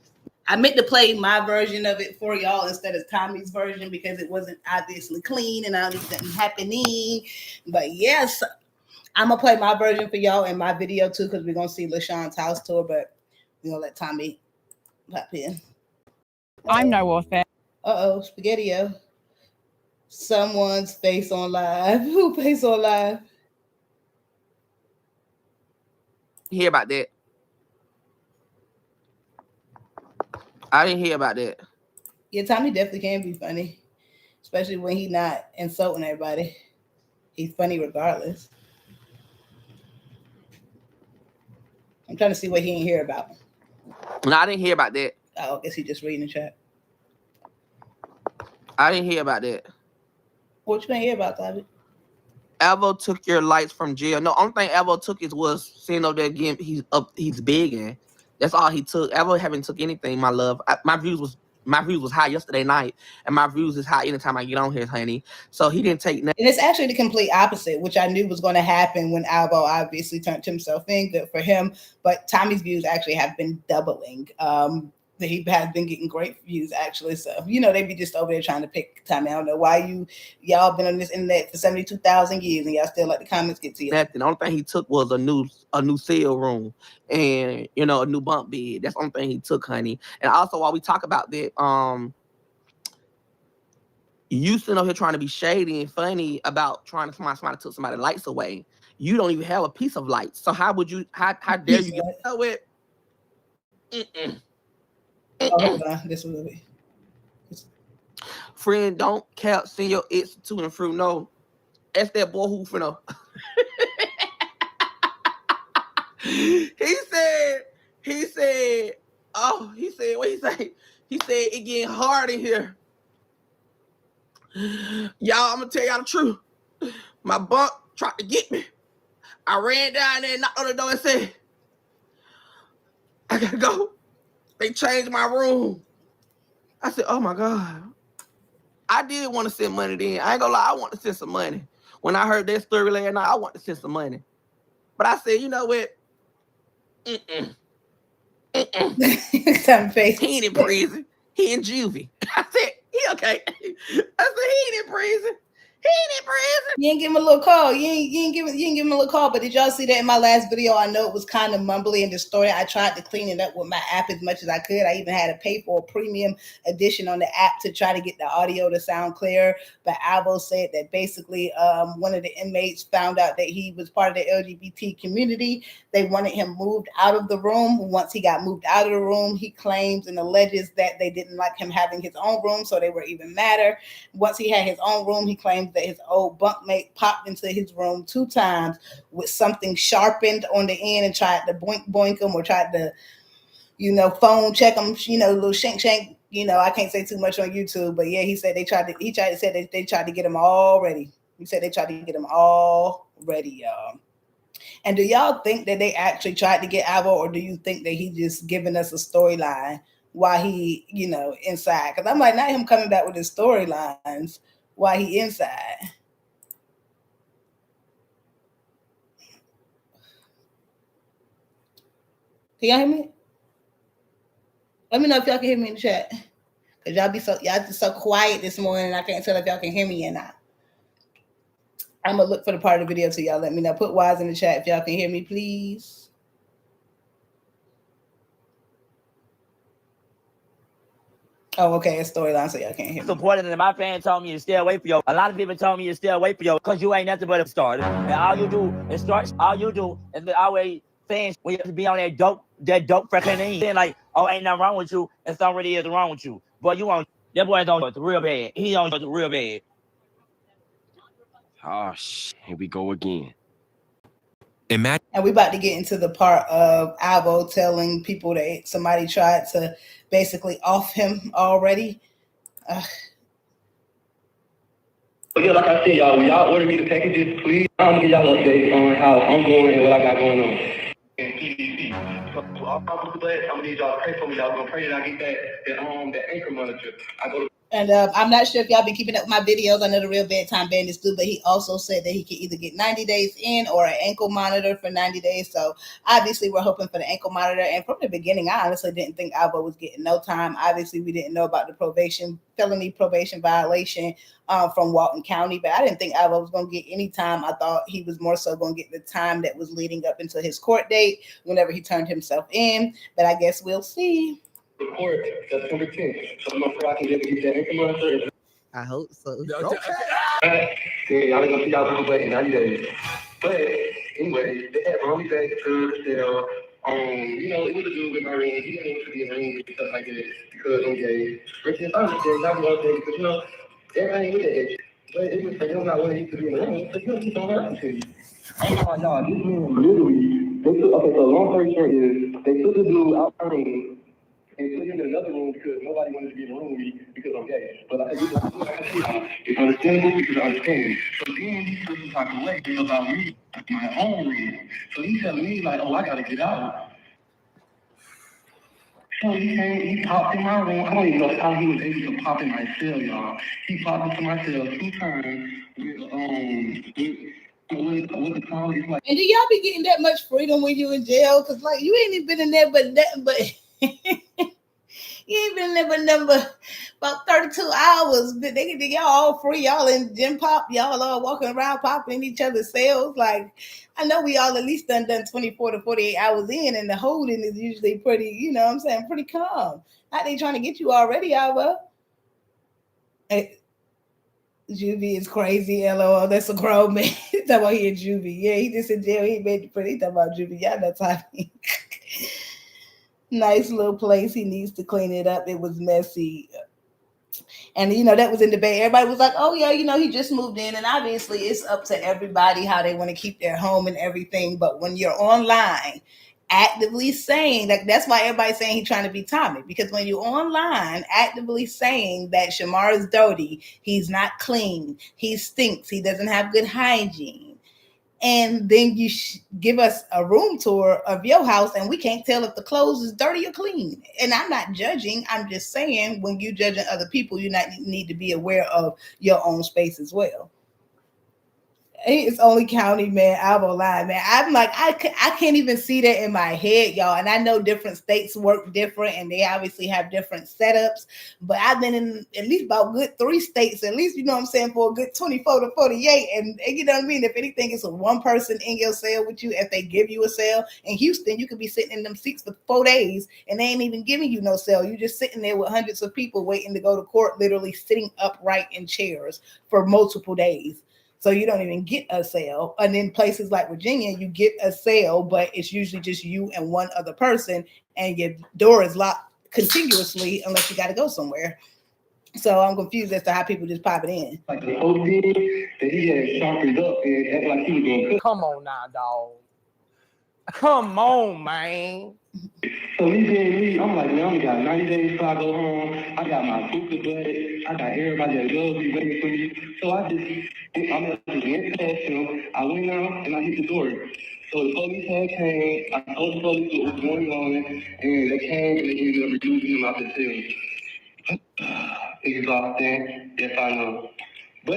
I meant to play my version of it for y'all instead of Tommy's version because it wasn't obviously clean and obviously happening. But yes, I'm gonna play my version for y'all in my video too, because we're gonna see LaShawn's house tour, but we're gonna let Tommy pop in. I'm no warfare. Spaghetti-O. Someone's face on live. Who face on live? Hear about that? I didn't hear about that. Yeah, Tommy definitely can be funny, especially when he's not insulting everybody. He's funny regardless. I'm trying to see what he ain't hear about. No, I didn't hear about that. Oh, I guess he just reading the chat. I didn't hear about that. What you gonna hear about, Tommy? Alvo took your lights from jail. No, only thing Alvo took was seeing over there again. He's big, and that's all he took. Alvo haven't took anything, my love. My views was high yesterday night, and my views is high anytime I get on here, honey. So he didn't take nothing. And it's actually the complete opposite, which I knew was going to happen when Alvo obviously turned himself in. Good for him. But Tommy's views actually have been doubling. He has been getting great views, actually. So, they be just over there trying to pick Tommy. I don't know why y'all been on this internet for 72,000 years and y'all still let the comments get to you. Nothing. The only thing he took was a new cell room and, a new bunk bed. That's the only thing he took, honey. And also, while we talk about that, you sitting over here trying to be shady and funny about trying to somebody took somebody's lights away. You don't even have a piece of lights. So how would you, how dare you get with? Hold on. This will be. Friend, don't send your ex to and through. No, that's that boy who finna. He said, what he say? He said, it getting hard in here. Y'all, I'm gonna tell y'all the truth. My bunk tried to get me. I ran down there and knocked on the door and said, I gotta go. They changed my room. I said, oh my God. I did want to send money then. I ain't gonna lie, I want to send some money. When I heard that story last night, I want to send some money. But I said, you know what? He ain't in prison. He in juvie. I said, he okay. I said, he ain't in prison. He ain't in prison. You ain't give him a little call. You ain't give him a little call. But did y'all see that in my last video? I know it was kind of mumbly and distorted. I tried to clean it up with my app as much as I could. I even had to pay for a premium edition on the app to try to get the audio to sound clear. But Alvo said that basically one of the inmates found out that he was part of the LGBT community. They wanted him moved out of the room. Once he got moved out of the room, he claims and alleges that they didn't like him having his own room, so they were even madder. Once he had his own room, he claims that his old bunkmate popped into his room 2 times with something sharpened on the end and tried to boink him or tried to, phone check him, little shank. I can't say too much on YouTube, but yeah, he said they tried to get him all ready. He said they tried to get him all ready, y'all. And do y'all think that they actually tried to get Alvo, or do you think that he just giving us a storyline while he, inside? Because I'm like, not him coming back with his storylines while he inside. Can y'all hear me? Let me know if y'all can hear me in the chat. Because y'all just so quiet this morning, I can't tell if y'all can hear me or not. I'm going to look for the part of the video till y'all let me know. Put Wise in the chat if y'all can hear me, please. Oh, okay, it's storyline, so y'all can't hear me. Supported and my fans told me to stay away from you. A lot of people told me to stay away from you because you ain't nothing but a starter. And all you do is always fans when you be on that dope freaking end. Saying like, oh, ain't nothing wrong with you, and something really is wrong with you. But that boy don't do it real bad. He don't do it real bad. Oh, here we go again. And we about to get into the part of Alvo telling people that somebody tried to basically off him already. Yeah, like I said, y'all, when y'all order me the packages, please, I'm gonna give y'all an update on how I'm going and what I got going on. And PVC. So I'm gonna need y'all to pray for me. Y'all gonna pray that I get that anchor monitor. And I'm not sure if y'all been keeping up with my videos. I know the Real Bedtime Bandits do, but he also said that he could either get 90 days in or an ankle monitor for 90 days. So obviously we're hoping for the ankle monitor. And from the beginning, I honestly didn't think Alvo was getting no time. Obviously, we didn't know about the felony probation violation from Walton County, but I didn't think Alvo was going to get any time. I thought he was more so going to get the time that was leading up until his court date whenever he turned himself in. But I guess we'll see. Report September 10th. So I'm gonna I can get that ankle monitor. I hope so. Okay. Yeah, y'all ain't gonna see y'all wait in 90 days. But anyway, they had brought me back to the cell. It was a dude with my ring. He didn't want to be a ring and stuff like that because I'm gay. Which is understandable, not one thing, because everybody ain't with that. But it was for him not wanting to be in the ring, so he'll keep on hurting to you. I'm talking y'all, this man literally, so long story short is, they took the dude out the ring and put him in another room because nobody wanted to be in the room with me because I'm gay. But it's understandable because I understand. So then he took some type of way about me, my own room. So he's telling me like, oh, I gotta get out. So he popped in my room. I don't even know how he was able to pop in my cell, y'all. He popped into my cell 2 times with the call. Like, and do y'all be getting that much freedom when you in jail? Because like you ain't even been in there but you ain't been in there but about 32 hours. But they can y'all all free. Y'all in gym pop. Y'all all walking around popping in each other's cells. Like I know we all at least done 24 to 48 hours in, and the holding is usually pretty, pretty calm. Not they trying to get you already, Alvo. Hey, Juvie is crazy, LOL. That's a grown man. He's talking about he in Juvie. Yeah, he just in jail. He made the pretty. He talking about Juvie. Y'all know Tommy. Nice little place. He needs to clean it up. It was messy. And, that was in debate. Everybody was like, oh, yeah, he just moved in. And obviously it's up to everybody how they want to keep their home and everything. But when you're online actively saying that's why everybody's saying he's trying to be Tommy, because when you're online actively saying that Shamar is dirty, he's not clean, he stinks, he doesn't have good hygiene, and then you give us a room tour of your house and we can't tell if the clothes is dirty or clean. And I'm not judging, I'm just saying when you're judging other people, you need to be aware of your own space as well. It's only county, man. Alvo line, man. I'm like, I can't even see that in my head, y'all. And I know different states work different, and they obviously have different setups. But I've been in at least about good 3 states, at least, you know what I'm saying, for a good 24 to 48. And you know what I mean? If anything, it's a one person in your cell with you. If they give you a cell in Houston, you could be sitting in them seats for 4 days, and they ain't even giving you no cell. You're just sitting there with hundreds of people waiting to go to court, literally sitting upright in chairs for multiple days. So you don't even get a sale. And in places like Virginia, you get a sale, but it's usually just you and one other person, and your door is locked continuously unless you got to go somewhere. So I'm confused as to how people just pop it in. Like the whole thing that he had sharpened up and act like he was going to cook. Come on now, dog. Come on, man. So me being me, I'm like, man, I only got 90 days before I go home. I got my booker buddy. I got everybody that loves me waiting for me. So I just went past him. I went out and I hit the door. So the police had came. I told the police what was going on, and they came and they ended up removing him out the cell. Exhausting, yes I know. But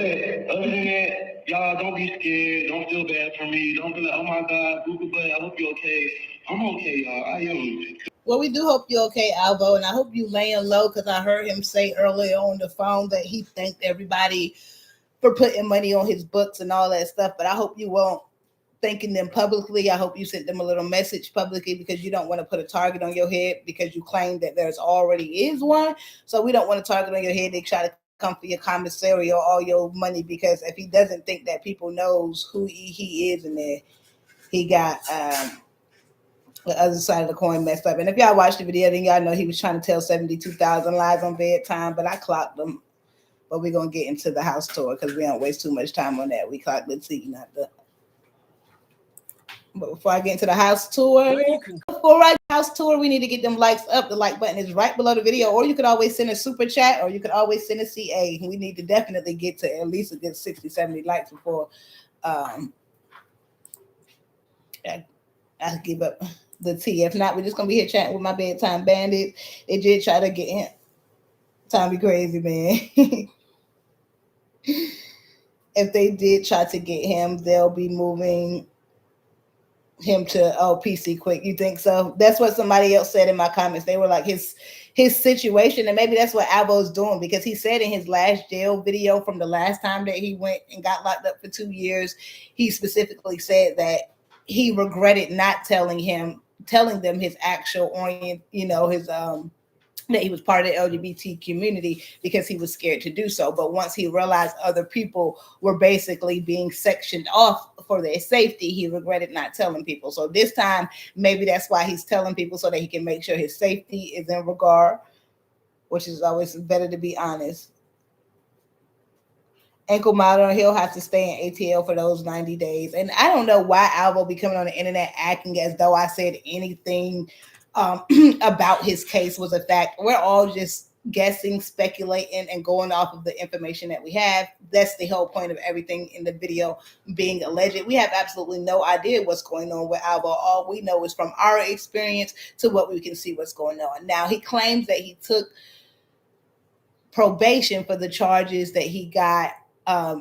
other than that, y'all don't be scared. Don't feel bad for me. Don't be like, oh my God, Booker Bud, I hope you're okay. I'm okay, y'all. I am. Well, we do hope you're okay, Alvo, and I hope you laying low, because I heard him say earlier on the phone that he thanked everybody for putting money on his books and all that stuff. But I hope you won't thanking them publicly. I hope you sent them a little message publicly, because you don't want to put a target on your head, because you claim that there's already is one. So we don't want a target on your head. They try to come for your commissary or all your money, because if he doesn't think that people knows who he is, and there he got the other side of the coin messed up. And if y'all watched the video, then y'all know he was trying to tell 72,000 lies on bedtime, but I clocked them. But we're going to get into the house tour, because we don't waste too much time on that. We clocked the T, not the... But before I get into the house tour, we need to get them likes up. The like button is right below the video, or you could always send a super chat, or you could always send a CA. We need to definitely get to at least a good 60, 70 likes before I give up the T. If not, we're just going to be here chatting with my bedtime bandit. They did try to get him. Time be crazy, man. If they did try to get him, they'll be moving him to PC quick. You think so? That's what somebody else said in my comments. They were like, his situation, and maybe that's what Alvo's doing, because he said in his last jail video from the last time that he went and got locked up for 2 years, he specifically said that he regretted not telling them his actual his that he was part of the LGBT community, because he was scared to do so. But once he realized other people were basically being sectioned off for their safety, he regretted not telling people. So this time, maybe that's why he's telling people, so that he can make sure his safety is in regard, which is always better to be honest. Ankle monitor, he'll have to stay in ATL for those 90 days. And I don't know why Alvo be coming on the internet acting as though I said anything about his case was a fact. We're all just guessing, speculating, and going off of the information that we have. That's the whole point of everything in the video being alleged. We have absolutely no idea what's going on with Alvo. All we know is from our experience to what we can see what's going on. Now, he claims that he took probation for the charges that he got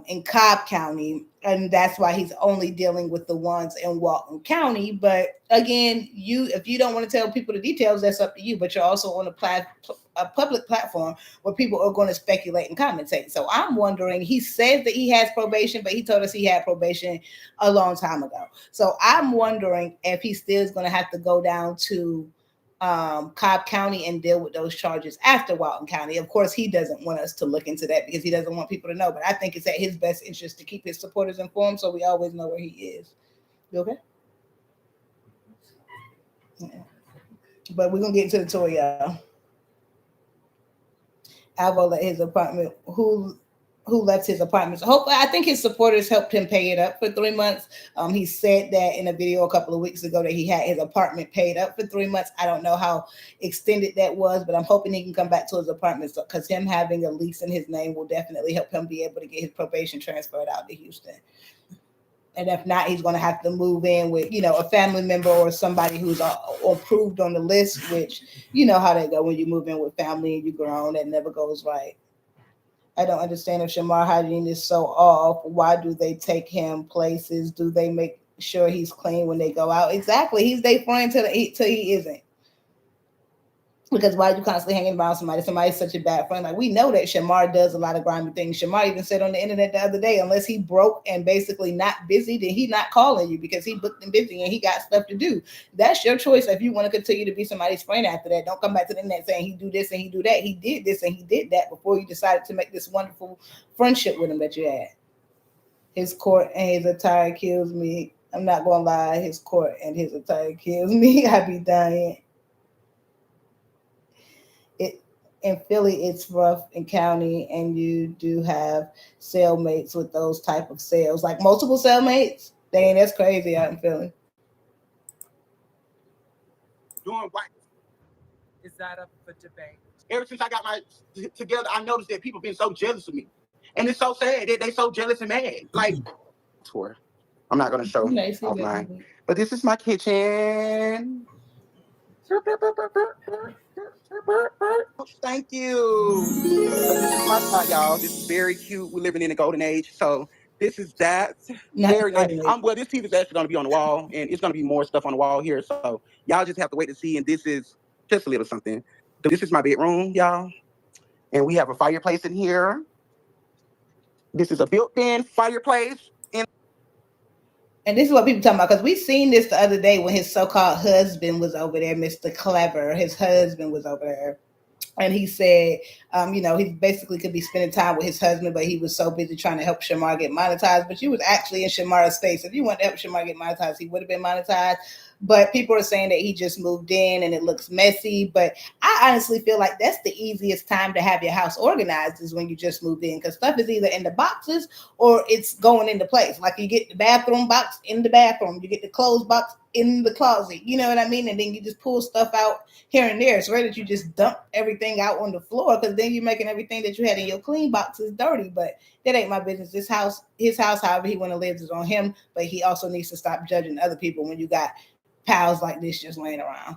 in Cobb County, and that's why he's only dealing with the ones in Walton County. But again, if you don't want to tell people the details, that's up to you. But you're also on a public platform where people are going to speculate and commentate. So I'm wondering, he says that he has probation, but he told us he had probation a long time ago. So I'm wondering if he still is going to have to go down to Cobb County and deal with those charges after Walton County. Of course, he doesn't want us to look into that, because he doesn't want people to know. But I think it's at his best interest to keep his supporters informed, so we always know where he is. You okay? Yeah. But we're going to get into the tour, y'all. Alvo let his apartment, who left his apartment. I think his supporters helped him pay it up for 3 months. He said that in a video a couple of weeks ago, that he had his apartment paid up for 3 months. I don't know how extended that was, but I'm hoping he can come back to his apartment, because him having a lease in his name will definitely help him be able to get his probation transferred out to Houston. And if not, he's going to have to move in with, a family member or somebody who's approved on the list, which you know how they go when you move in with family and you grown. That never goes right. I don't understand if Shamar hygiene is so off. Why do they take him places? Do they make sure he's clean when they go out? Exactly. He's their friend till he isn't. Because why are you constantly hanging around somebody? Somebody's such a bad friend. Like, we know that Shamar does a lot of grimy things. Shamar even said on the internet the other day, unless he broke and basically not busy, then he not calling you because he booked and busy and he got stuff to do. That's your choice if you want to continue to be somebody's friend after that. Don't come back to the internet saying he do this and he do that. He did this and he did that before you decided to make this wonderful friendship with him that you had. His court and his attire kills me. I'm not going to lie. His court and his attire kills me. I be dying. In Philly, it's rough in county, and you do have cellmates with those type of cells, like multiple cellmates. Dang, that's crazy out in Philly. Doing what? Is that up for debate? Ever since I got my together, I noticed that people been so jealous of me, and it's so sad that they so jealous and mad. Like, tour. I'm not gonna show offline, but this is my kitchen. Thank you. So this is my spot, y'all. This is very cute. We're living in the golden age. So this is that. Very nice. Well, this TV is actually going to be on the wall, and it's going to be more stuff on the wall here. So y'all just have to wait to see. And this is just a little something. This is my bedroom, y'all. And we have a fireplace in here. This is a built-in fireplace. And this is what people talking about, because we seen this the other day when his so-called husband was over there, Mr. Clever. His husband was over there. And he said, he basically could be spending time with his husband, but he was so busy trying to help Shamar get monetized. But you was actually in Shamar's face. If you wanted to help Shamar get monetized, he would have been monetized. But people are saying that he just moved in and it looks messy. But I honestly feel like that's the easiest time to have your house organized is when you just moved in, because stuff is either in the boxes or it's going into place. Like you get the bathroom box in the bathroom, you get the clothes box in the closet. You know what I mean? And then you just pull stuff out here and there. It's rare that you just dump everything out on the floor, because then you're making everything that you had in your clean boxes dirty. But that ain't my business. His house, however he want to live, is on him. But he also needs to stop judging other people when you got piles like this just laying around.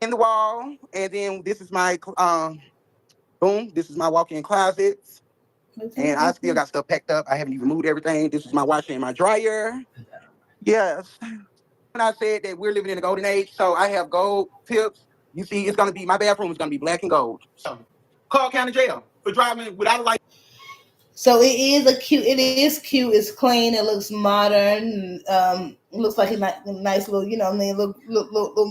In the wall. And then this is my, this is my walk-in closet. And I still got stuff packed up. I haven't even moved everything. This is my washer and my dryer. Yes. When I said that we're living in a golden age, so I have gold tips. You see, it's going to be, my bathroom is going to be black and gold. So, call county jail for driving without a license. So it is cute. It's clean. It looks modern. It looks like a nice little, little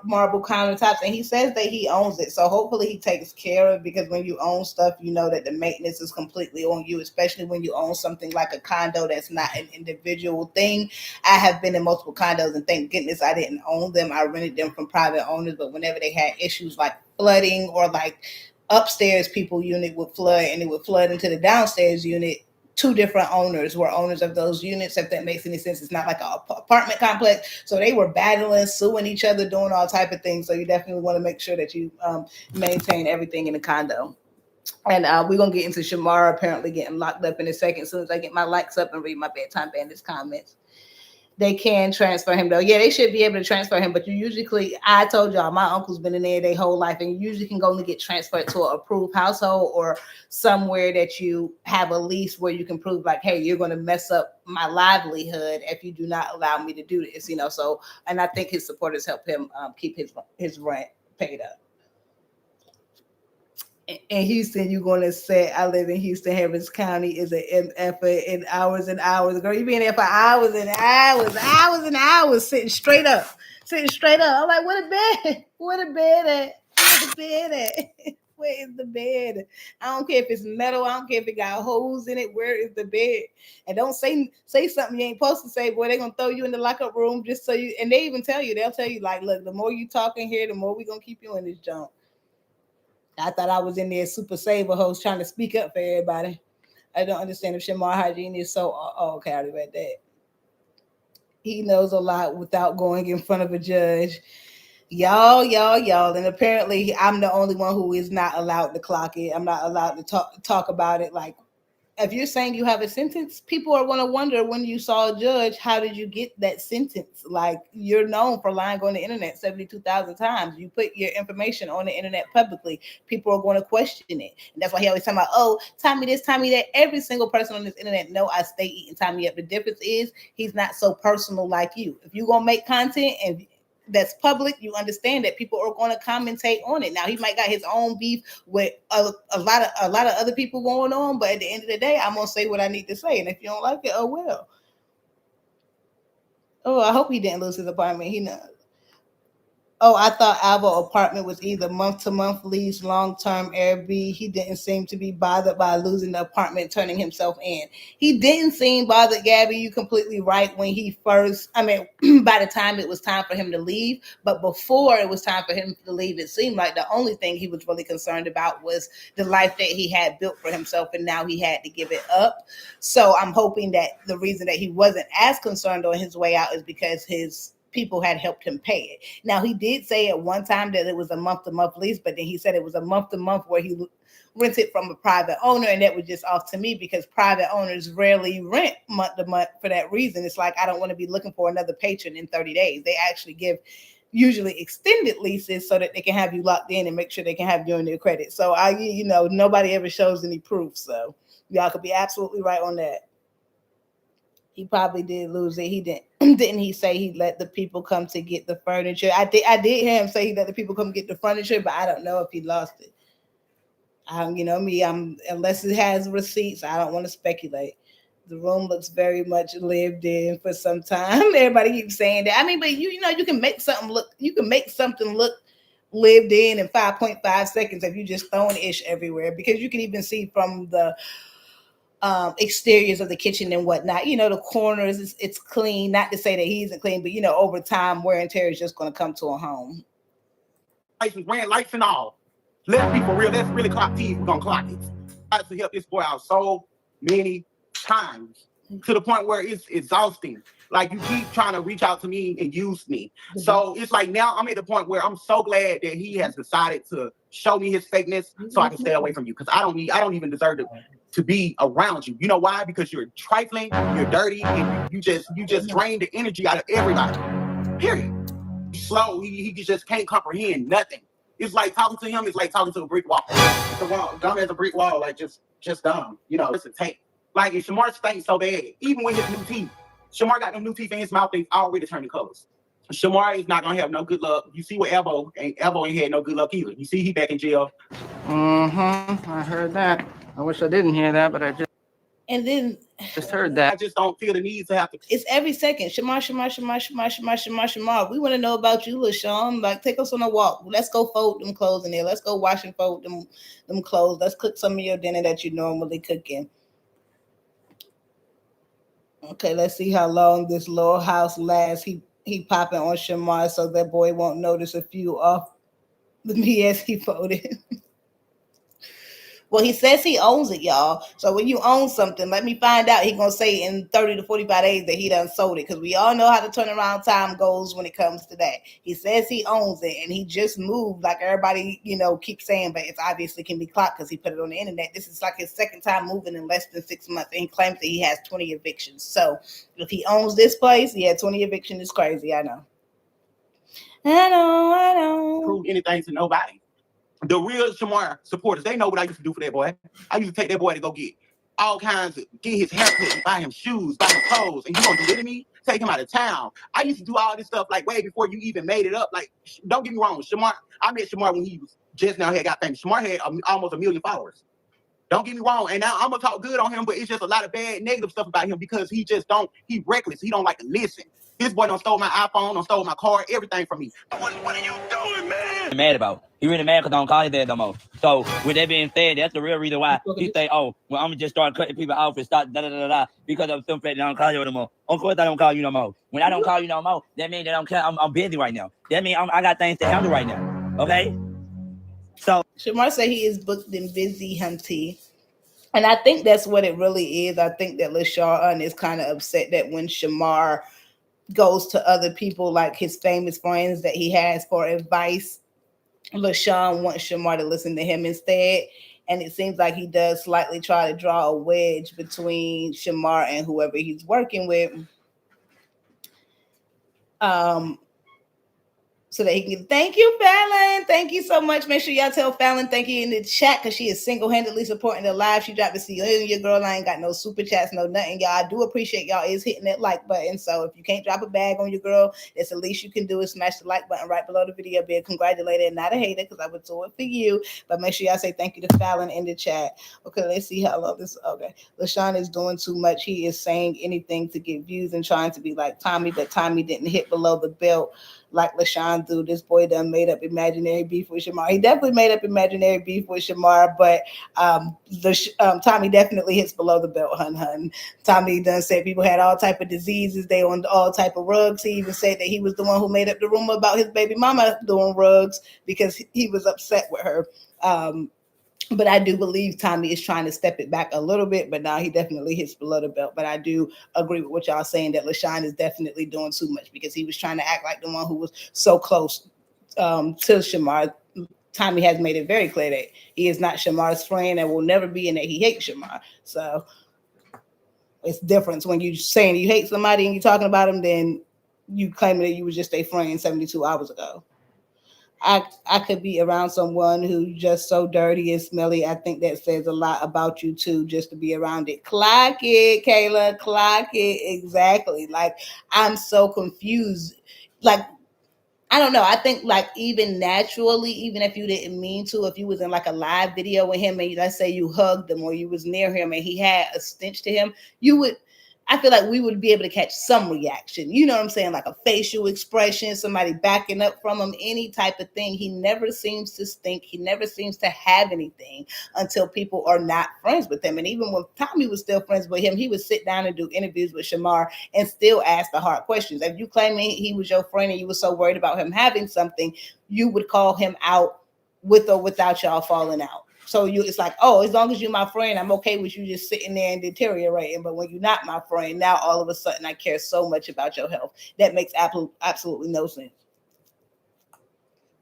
marble countertops. And he says that he owns it. So hopefully he takes care of it, because when you own stuff, you know that the maintenance is completely on you, especially when you own something like a condo that's not an individual thing. I have been in multiple condos, and thank goodness I didn't own them. I rented them from private owners. But whenever they had issues like flooding, or like upstairs people unit would flood and it would flood into the downstairs unit, two different owners were owners of those units, if that makes any sense. It's not like an apartment complex. So they were battling, suing each other, doing all type of things. So you definitely want to make sure that you maintain everything in the condo. And we're going to get into Shamar apparently getting locked up in a second, as soon as I get my likes up and read my Bedtime Bandits comments. They can transfer him, though. Yeah, they should be able to transfer him, but you usually, I told y'all, my uncle's been in there their whole life, and you usually can go and get transferred to an approved household or somewhere that you have a lease where you can prove, like, hey, you're going to mess up my livelihood if you do not allow me to do this, So, and I think his supporters help him keep his rent paid up. In Houston, you're going to say, I live in Houston, Harris County is an MF in hours and hours. Girl, you been there for hours and hours, sitting straight up. I'm like, where the bed? Where the bed at? Where the bed at? Where is the bed? I don't care if it's metal. I don't care if it got holes in it. Where is the bed? And don't say something you ain't supposed to say, boy. They're going to throw you in the lockup room just so you, and they even tell you, like, look, the more you talk in here, the more we're going to keep you in this junk. I thought I was in there super saver host trying to speak up for everybody. I don't understand if Shamar hygiene is so okay. I read that. He knows a lot without going in front of a judge. Y'all. And apparently I'm the only one who is not allowed to clock it. I'm not allowed to talk about it like if you're saying you have a sentence, people are going to wonder when you saw a judge, how did you get that sentence? Like, you're known for lying on the internet 72,000 times. You put your information on the internet publicly. People are going to question it. And that's why he always talking about, oh, Tommy this, Tommy that. Every single person on this internet know I stay eating Tommy up. The difference is he's not so personal like you. If you're going to make content and that's public, you understand that people are going to commentate on it. Now he might got his own beef with a lot of other people going on, but at the end of the day, I'm gonna say what I need to say, and if you don't like it, oh well. Oh, I hope he didn't lose his apartment. He knows. Oh, I thought Alvo apartment was either month-to-month lease, long-term Airbnb. He didn't seem to be bothered by losing the apartment, turning himself in. He didn't seem bothered, Gabby. You completely right. When he first, by the time it was time for him to leave, but before it was time for him to leave, it seemed like the only thing he was really concerned about was the life that he had built for himself, and now he had to give it up. So I'm hoping that the reason that he wasn't as concerned on his way out is because his people had helped him pay it. Now, he did say at one time that it was a month-to-month lease, but then he said it was a month-to-month where he rented from a private owner, and that was just off to me because private owners rarely rent month-to-month for that reason. It's like, I don't want to be looking for another patron in 30 days. They actually give usually extended leases so that they can have you locked in and make sure they can have you on their credit. So nobody ever shows any proof. So y'all could be absolutely right on that. He probably did lose it. He didn't. Didn't he say he let the people come to get the furniture? I did hear him say he let the people come get the furniture, but I don't know if he lost it. Unless it has receipts, I don't want to speculate. The room looks very much lived in for some time. Everybody keeps saying that. But you can make something look lived in 5.5 seconds if you just throwing ish everywhere, because you can even see from the exteriors of the kitchen and whatnot. The corners, it's clean. Not to say that he isn't clean, but over time, wear and tear is just going to come to a home. Ran lights and all. Let's be for real. Let's really clock T. We're gonna clock it. I had to help this boy out so many times to the point where it's exhausting. Like, you keep trying to reach out to me and use me. So it's like now I'm at the point where I'm so glad that he has decided to show me his fakeness so I can stay away from you, because I don't even deserve to be around you. You know why? Because you're trifling, you're dirty, and you just drain the energy out of everybody. Period. He's slow. He just can't comprehend nothing. It's like talking to him. It's like talking to a brick wall. The wall, dumb as a brick wall, like just dumb. It's a tape. Like, if Shamar stinks so bad, even with his new teeth, Shamar got them new teeth in his mouth. They already turning colors. Shamar is not gonna have no good luck. You see what Alvo ain't had no good luck either. You see he back in jail. I heard that. I wish I didn't hear that, but I just heard that. I just don't feel the need to have to. It's every second. Shamar. We want to know about you, Lashun. Like, take us on a walk. Let's go fold them clothes in there. Let's go wash and fold them clothes. Let's cook some of your dinner that you normally cooking. Okay, let's see how long this little house lasts. He popping on Shamar so that boy won't notice a few off the BS he folded. Well, he says he owns it, y'all. So when you own something, let me find out. He's going to say in 30 to 45 days that he done sold it, because we all know how the turnaround time goes when it comes to that. He says he owns it, and he just moved, like everybody, keeps saying, but it's obviously can be clocked because he put it on the internet. This is like his second time moving in less than 6 months, and he claims that he has 20 evictions. So if he owns this place, 20 evictions is crazy. I know. Prove anything to nobody. The real Shamar supporters, they know what I used to do for that boy. I used to take that boy to go get all kinds of, get his haircut, buy him shoes, buy him clothes, and you gonna do it to me? Take him out of town. I used to do all this stuff like way before you even made it up. Like, don't get me wrong, Shamar. I met Shamar when he was just now had got famous. Shamar had almost 1 million followers. Don't get me wrong, and now I'm gonna talk good on him, but it's just a lot of bad, negative stuff about him because he reckless. He don't like to listen. This boy done stole my iPhone, done stole my car, everything from me. What are you doing, man? Mad about. He really mad because I don't call his dad no more. So with that being said, that's the real reason why he say, oh, well, I'm gonna just start cutting people off and start because of some fact that I don't call you no more. Of course I don't call you no more. When I don't call you no more, that means that I don't care. I'm busy right now. That means I got things to handle right now. Okay? So Shamar said he is booked and busy, Hunty. And I think that's what it really is. I think that Lashun is kind of upset that when Shamar goes to other people, like his famous friends that he has for advice, Lashun wants Shamar to listen to him instead. and it seems like he does slightly try to draw a wedge between Shamar and whoever he's working with. So that he can. Thank you, Fallon. Thank you so much. Make sure y'all tell Fallon thank you in the chat because she is single-handedly supporting the live. She dropped the CEO in your girl. I ain't got no super chats, no nothing. Y'all, I do appreciate y'all is hitting that like button. So if you can't drop a bag on your girl, that's the least you can do is smash the like button right below the video. Be a congratulator and not a hater because I would do it for you. But make sure y'all say thank you to Fallon in the chat. Okay, let's see how long this. Okay, Lashun is doing too much. He is saying anything to get views and trying to be like Tommy, but Tommy didn't hit below the belt like Lashun do. This boy done made up imaginary beef with Shamar. He definitely made up imaginary beef with Shamar, but Tommy definitely hits below the belt, hun. Tommy done said people had all type of diseases. They on all type of rugs. He even said that he was the one who made up the rumor about his baby mama doing rugs because he was upset with her. But I do believe Tommy is trying to step it back a little bit, but now he definitely hits below the belt. But I do agree with what y'all saying that Lashun is definitely doing too much because he was trying to act like the one who was so close to Shamar. Tommy has made it very clear that he is not Shamar's friend and will never be, and that he hates Shamar. So it's different when you saying you hate somebody and you're talking about him, then you claiming that you was just a friend 72 hours ago. I could be around someone who's just so dirty and smelly. I think that says a lot about you too, just to be around it. Clock it, Kayla, clock it. Exactly. Like, I'm so confused. Like, I don't know. I think like even naturally, even if you didn't mean to, if you was in like a live video with him and let's say you hugged him or you was near him and he had a stench to him, you would, I feel like we would be able to catch some reaction. You know what I'm saying? Like a facial expression, somebody backing up from him, any type of thing. He never seems to stink. He never seems to have anything until people are not friends with him. And even when Tommy was still friends with him, he would sit down and do interviews with Shamar and still ask the hard questions. If you claiming he was your friend and you were so worried about him having something, you would call him out with or without y'all falling out. So it's like, oh, as long as you're my friend, I'm okay with you just sitting there and deteriorating. But when you're not my friend, now all of a sudden I care so much about your health. That makes absolutely no sense.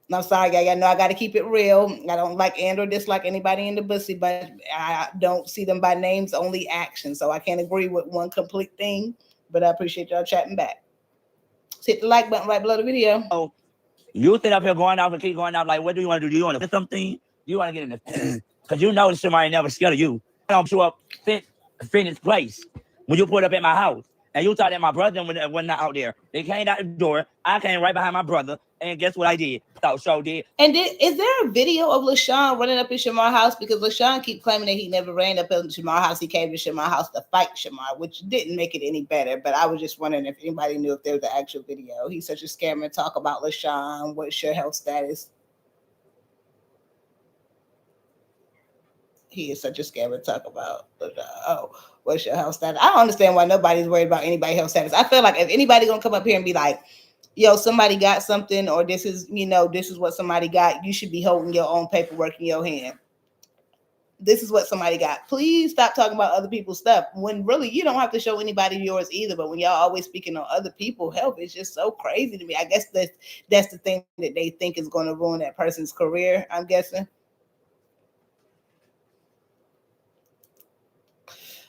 And I'm sorry, guys. I know I got to keep it real. I don't like and or dislike anybody in the bussy, but I don't see them by names, only actions. So I can't agree with one complete thing, but I appreciate y'all chatting back. Hit the like button right below the video. Oh, you sit up here going off and keep going off like, what do you want to do? Do you want to do something? You want to get in the because you know somebody never scared of you. I don't show up fit its place when you put up at my house. And you thought that my brother was not out there. They came out the door. I came right behind my brother. And guess what I did? So did. And is there a video of Lashun running up in Shamar's house? Because Lashun keep claiming that he never ran up in Shamar's house. He came to Shamar's house to fight Shamar, which didn't make it any better. But I was just wondering if anybody knew if there was an actual video. He's such a scammer. Talk about Lashun. What's your health status? He is such a scammer. Talk about, what's your health status? I don't understand why nobody's worried about anybody's health status. I feel like if anybody gonna come up here and be like, yo, somebody got something, or this is what somebody got, you should be holding your own paperwork in your hand. This is what somebody got. Please stop talking about other people's stuff when really you don't have to show anybody yours either. But when y'all always speaking on other people's health, it's just so crazy to me. I guess that's the thing that they think is going to ruin that person's career, I'm guessing.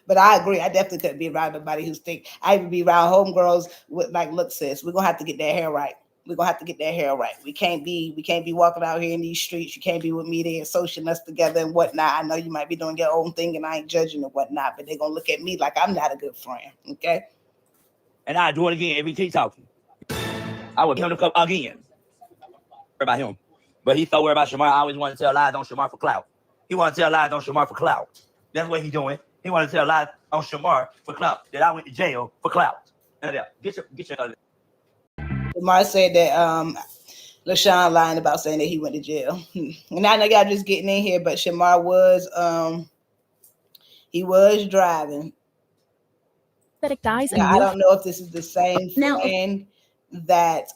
But I agree. I definitely couldn't be around nobody who's think. I would be around homegirls with like, look, sis, we're gonna have to get that hair right. We're gonna have to get that hair right. We can't be walking out here in these streets. You can't be with me there associating us together and whatnot. I know you might be doing your own thing and I ain't judging and whatnot, but they're gonna look at me like I'm not a good friend. Okay. And I do it again every keep talking. I would him to come again. About him. But he's so worried about Shamar. I always want to tell lies on Shamar for clout. He want to tell lies on Shamar for clout. That's what he's doing. He wanted to tell lies on Shamar for clout. That I went to jail for clout. Get your. Shamar said that Lashun lying about saying that he went to jail. And I know y'all just getting in here, but Shamar was he was driving. Dies now, I don't know if this is the same friend that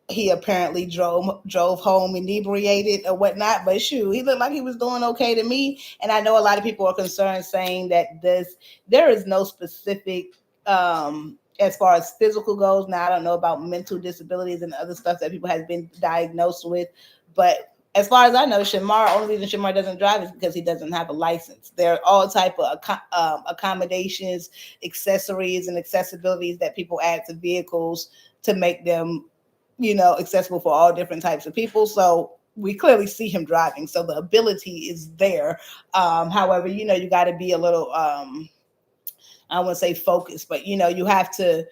he apparently drove home inebriated or whatnot, but shoot, he looked like he was doing okay to me. And I know a lot of people are concerned, saying that there is no specific as far as physical goes. Now I don't know about mental disabilities and other stuff that people have been diagnosed with, but as far as I know, Shamar, only reason Shamar doesn't drive is because he doesn't have a license. There are all type of accommodations, accessories, and accessibilities that people add to vehicles to make them, accessible for all different types of people. So we clearly see him driving. So the ability is there. However, you got to be a little, I don't want to say focused, but you have to,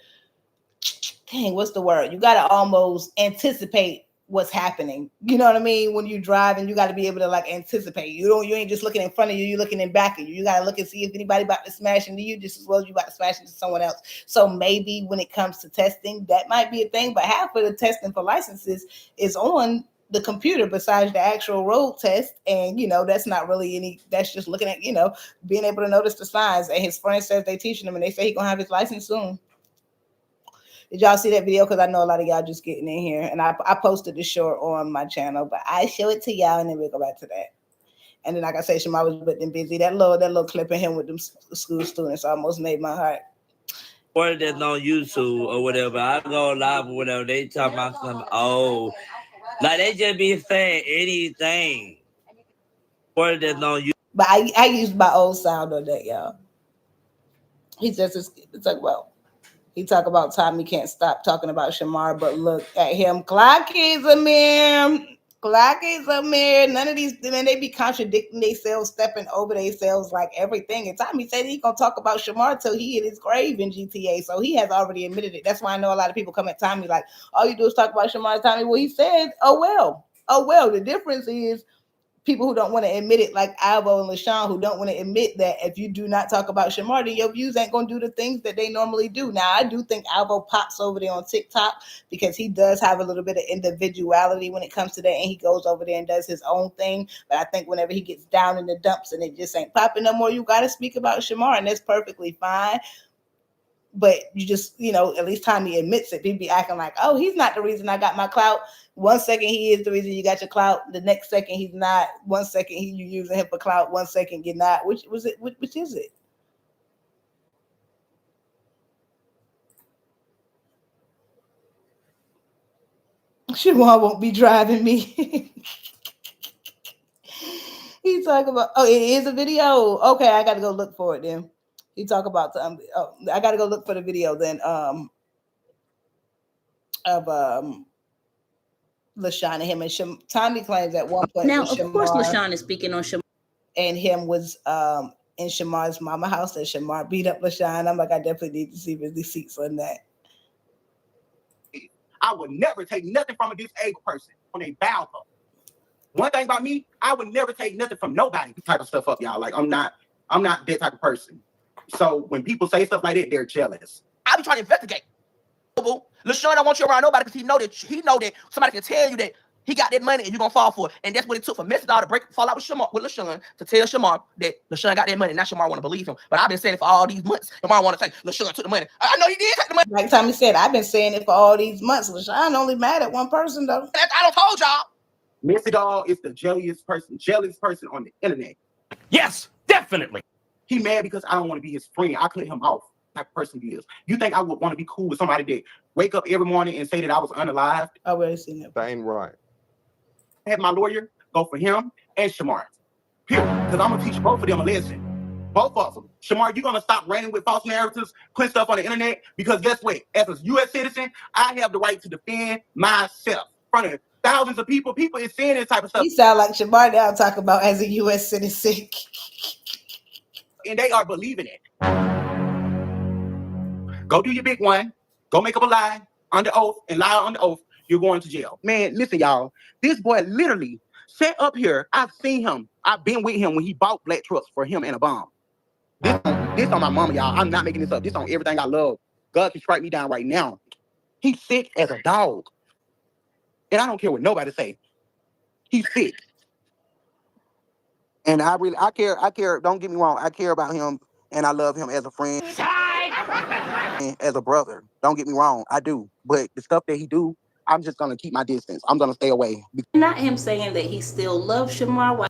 what's the word? You got to almost anticipate what's happening. You know what I mean? When you drive, and you got to be able to like anticipate. You ain't just looking in front of you, you're looking in back of you. You got to look and see if anybody about to smash into you just as well as you about to smash into someone else. So maybe when it comes to testing, that might be a thing, but half of the testing for licenses is on the computer besides the actual road test. And that's not really any, that's just looking at, being able to notice the signs. And his friend says they teaching him, and they say he's gonna have his license soon. Did y'all see that video? Because I know a lot of y'all just getting in here, and I posted the short on my channel, but I show it to y'all, and then we'll go back to that. And then, like I said, Shamar was with them busy. That little clip of him with them school students almost made my heart. Or that's on YouTube or whatever. I go live or whatever. They talk about something. Like they just be saying anything. Or that's on YouTube. But I used my old sound on that, y'all. He says he talk about Tommy can't stop talking about Shamar, but look at him. Clock is a mirror. None of these, man, they be contradicting themselves, stepping over themselves like everything. And Tommy said he gonna talk about Shamar till he in his grave in GTA. So he has already admitted it. That's why I know a lot of people come at Tommy like, all you do is talk about Shamar, Tommy. Well, he said, oh well. The difference is people who don't want to admit it, like Alvo and Lashun, who don't want to admit that if you do not talk about Shamar, then your views ain't going to do the things that they normally do. Now, I do think Alvo pops over there on TikTok because he does have a little bit of individuality when it comes to that, and he goes over there and does his own thing. But I think whenever he gets down in the dumps and it just ain't popping no more, you got to speak about Shamar, and that's perfectly fine. But you just, at least Tommy admits it. People be acting like, oh, he's not the reason I got my clout. 1 second he is the reason you got your clout. The next second he's not. 1 second you using him for clout. 1 second you're not. Which was it? Which is it? Shamar won't be driving me. He talk about, it is a video. Okay, I got to go look for it then. He talk about I got to go look for the video then. Of Lashun and him, and Tommy claims at one point. Now, of course, Lashun is speaking on Shamar, and him was in Shamar's mama house, and Shamar beat up Lashun. I'm like, I definitely need to see receipts on that. I would never take nothing from a disabled person when they bow up. One thing about me, I would never take nothing from nobody. Type of stuff up, y'all. Like I'm not that type of person. So when people say stuff like that, they're jealous. I be trying to investigate. Lashun don't want you around nobody because he know that somebody can tell you that he got that money and you're gonna fall for it. And that's what it took for Mr. to fall out with Lashun to tell Shamar that Lashun got that money. Now Shamar want to believe him. But I've been saying it for all these months. Shamar want to say Lashun took the money. I know he did take the money. Like Tommy said, I've been saying it for all these months. Lashun only mad at one person though. I don't told y'all. Mr. Dog is the jealous person on the internet. Yes, definitely. He mad because I don't want to be his friend. I cut him off. Type of person he is. You think I would want to be cool with somebody that wake up every morning and say that I was unalived? I've already seen that. That ain't right. I had my lawyer go for him and Shamar. Period. Because I'm gonna teach both of them a lesson. Both of them. Shamar, you're gonna stop running with false narratives, put stuff on the internet, because guess what? As a U.S. citizen, I have the right to defend myself in front of thousands of people. People is saying this type of stuff. He sound like Shamar now talking about as a U.S. citizen. And they are believing it. Go do your big one. Go make up a lie under oath and lie under oath. You're going to jail. Man, listen, y'all. This boy literally sat up here. I've seen him. I've been with him when he bought black trucks for him and a bomb. This on my mama, y'all. I'm not making this up. This on everything I love. God can strike me down right now. He's sick as a dog. And I don't care what nobody say. He's sick. And I care. Don't get me wrong. I care about him and I love him as a friend. And as a brother. Don't get me wrong. I do. But the stuff that he do, I'm just going to keep my distance. I'm going to stay away. Not him saying that he still loves Shamar.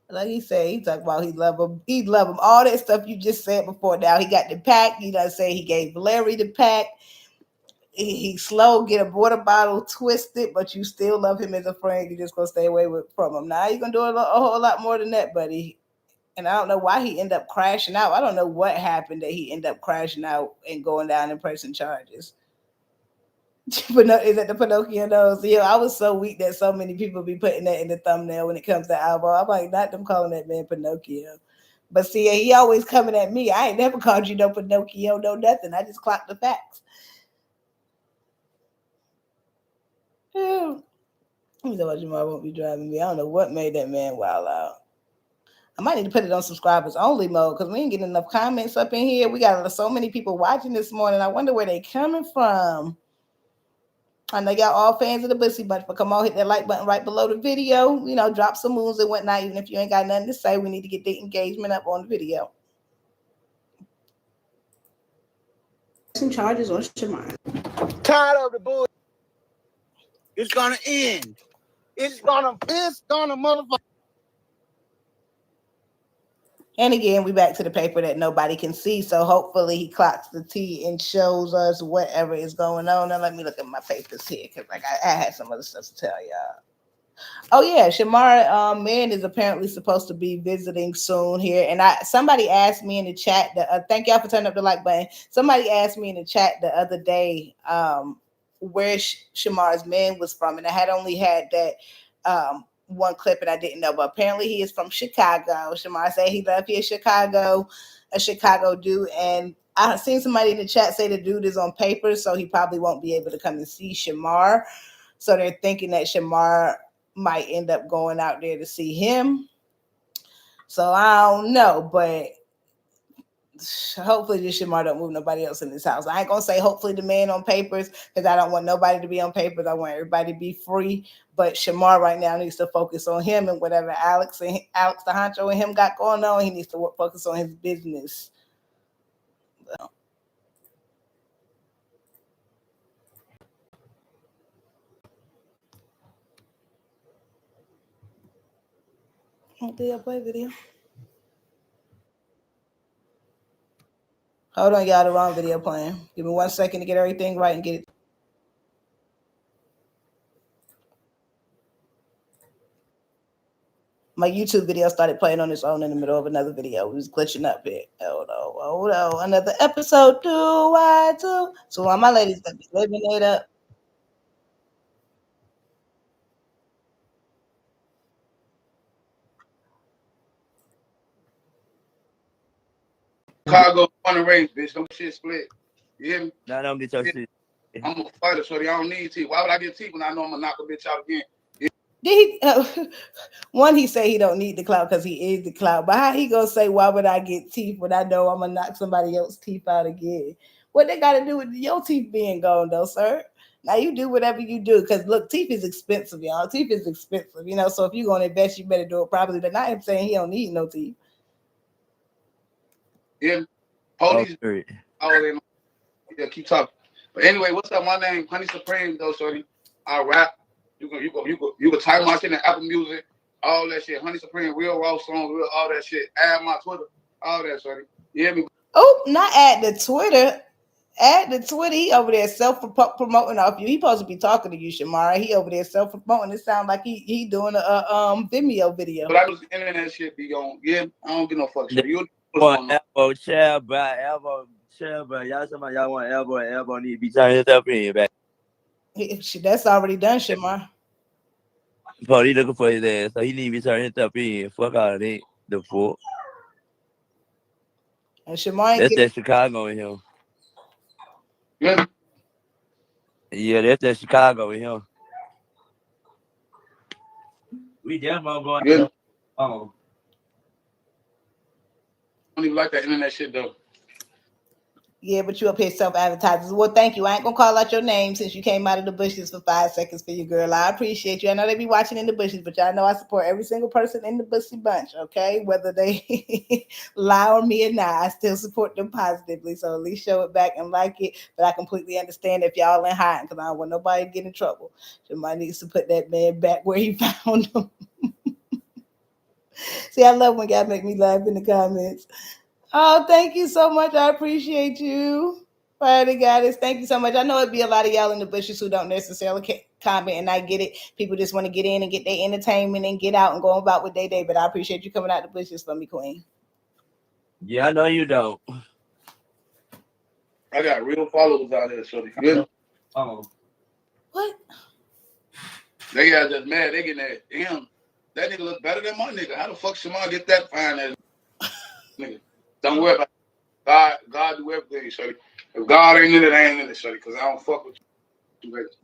Like he said, he talked about he love him. He love him. All that stuff you just said before. Now he got the pack. He done say he gave Larry the pack. he slow, get a water bottle twisted, but you still love him as a friend. You just gonna stay away from him. Now you're gonna do a whole lot more than that, buddy. And I don't know why he ended up crashing out. I don't know what happened that he ended up crashing out and going down in pressing charges. But no, is that the Pinocchio nose? Yeah, I was so weak that so many people be putting that in the thumbnail when it comes to Alvo. I'm like, not them calling that man Pinocchio. But see, he always coming at me. I ain't never called you no Pinocchio, no nothing. I just clocked the facts. Yeah. He said, Jamar won't be driving me. I don't know what made that man wild out. I might need to put it on subscribers only mode because we ain't getting enough comments up in here. We got so many people watching this morning. I wonder where they coming from. I know y'all all fans of the Bussy Bunch, but come on, hit that like button right below the video. You know, drop some moves and whatnot. Even if you ain't got nothing to say, we need to get the engagement up on the video. Some charges on Shamar. Tired of the bull. It's gonna end. It's gonna motherfucker. And again, we back to the paper that nobody can see. So hopefully he clocks the T and shows us whatever is going on. Now let me look at my papers here because like I had some other stuff to tell y'all. Oh yeah, Shamar man is apparently supposed to be visiting soon here. And somebody asked me in the chat that thank y'all for turning up the like button. Somebody asked me in the chat the other day where Shamar's man was from, and I had only had that one clip and I didn't know, but apparently he is from Chicago. Shamar said he left here Chicago, a Chicago dude, and I've seen somebody in the chat say the dude is on paper, so he probably won't be able to come and see Shamar. So they're thinking that Shamar might end up going out there to see him. So I don't know, but hopefully this Shamar don't move nobody else in this house. I ain't gonna say hopefully the man on papers because I don't want nobody to be on papers. I want everybody to be free. But Shamar right now needs to focus on him and whatever Alex the honcho and him got going on. He needs to focus on his business. So. Did I play video? Hold on, y'all. The wrong video playing. Give me 1 second to get everything right and get it. My YouTube video started playing on its own in the middle of another video. It was glitching up it. Hold on. Another episode 2. Why 2? So all my ladies got be living it up. Chicago on the range, bitch. Don't shit split. You hear me? Nah, don't get your shit. I'm a fighter, so I don't need teeth. Why would I get teeth when I know I'm gonna knock a bitch out again? Did he, one, he say he don't need the clout because he is the clout. But how he gonna say, why would I get teeth when I know I'm gonna knock somebody else's teeth out again? What they got to do with your teeth being gone, though, sir? Now you do whatever you do because look, teeth is expensive, y'all. Teeth is expensive, you know. So if you're gonna invest, you better do it properly. But not him saying he don't need no teeth. Yeah, police. Oh, yeah, keep talking. But anyway, what's up? My name Honey Supreme, though, shorty. I rap. You can type my shit in Apple Music, all that shit. Honey Supreme, real raw songs, real all that shit. Add my Twitter, all that, shorty. You hear me? Oh, not add the Twitter. Add the Twitter. He over there self-promoting off you. He supposed to be talking to you, Shamar. He over there self-promoting. It sounds like he doing a Vimeo video. But I was internet shit be on. Yeah, I don't get no fuck shit. You want Alvo, chill, bro. Alvo, chill, bro. Y'all somebody y'all want Alvo, and Alvo need to be turning himself in, back. That's already done, Shamar. But he looking for his ass, so he need to be turning himself in. Fuck all of that. The fuck. And Shamar, that's that Chicago in him. Yeah. Yeah, that's that Chicago in him. We definitely going. Yeah. I don't even like that internet shit though. Yeah, but you up here self-advertising. Well, thank you. I ain't gonna call out your name since you came out of the bushes for 5 seconds for your girl. I appreciate you. I know they be watching in the bushes, but y'all know I support every single person in the Bussy Bunch, okay? Whether they lie on me or not, I still support them positively. So at least show it back and like it. But I completely understand if y'all in hiding because I don't want nobody to get in trouble. Somebody needs to put that man back where he found him. See, I love when y'all make me laugh in the comments. Oh, thank you so much. I appreciate you. Party goddess, thank you so much. I know it'd be a lot of y'all in the bushes who don't necessarily comment, and I get it. People just want to get in and get their entertainment and get out and go about with their day. But I appreciate you coming out the bushes for me, Queen. Yeah, I know you don't. I got real followers out there, so you What? They got just mad. They getting at him. That nigga look better than my nigga. How the fuck Shamar get that fine ass nigga? Don't worry about it. God do everything, shorty. If God ain't in it, I ain't in it, shorty. Cause I don't fuck with you haters.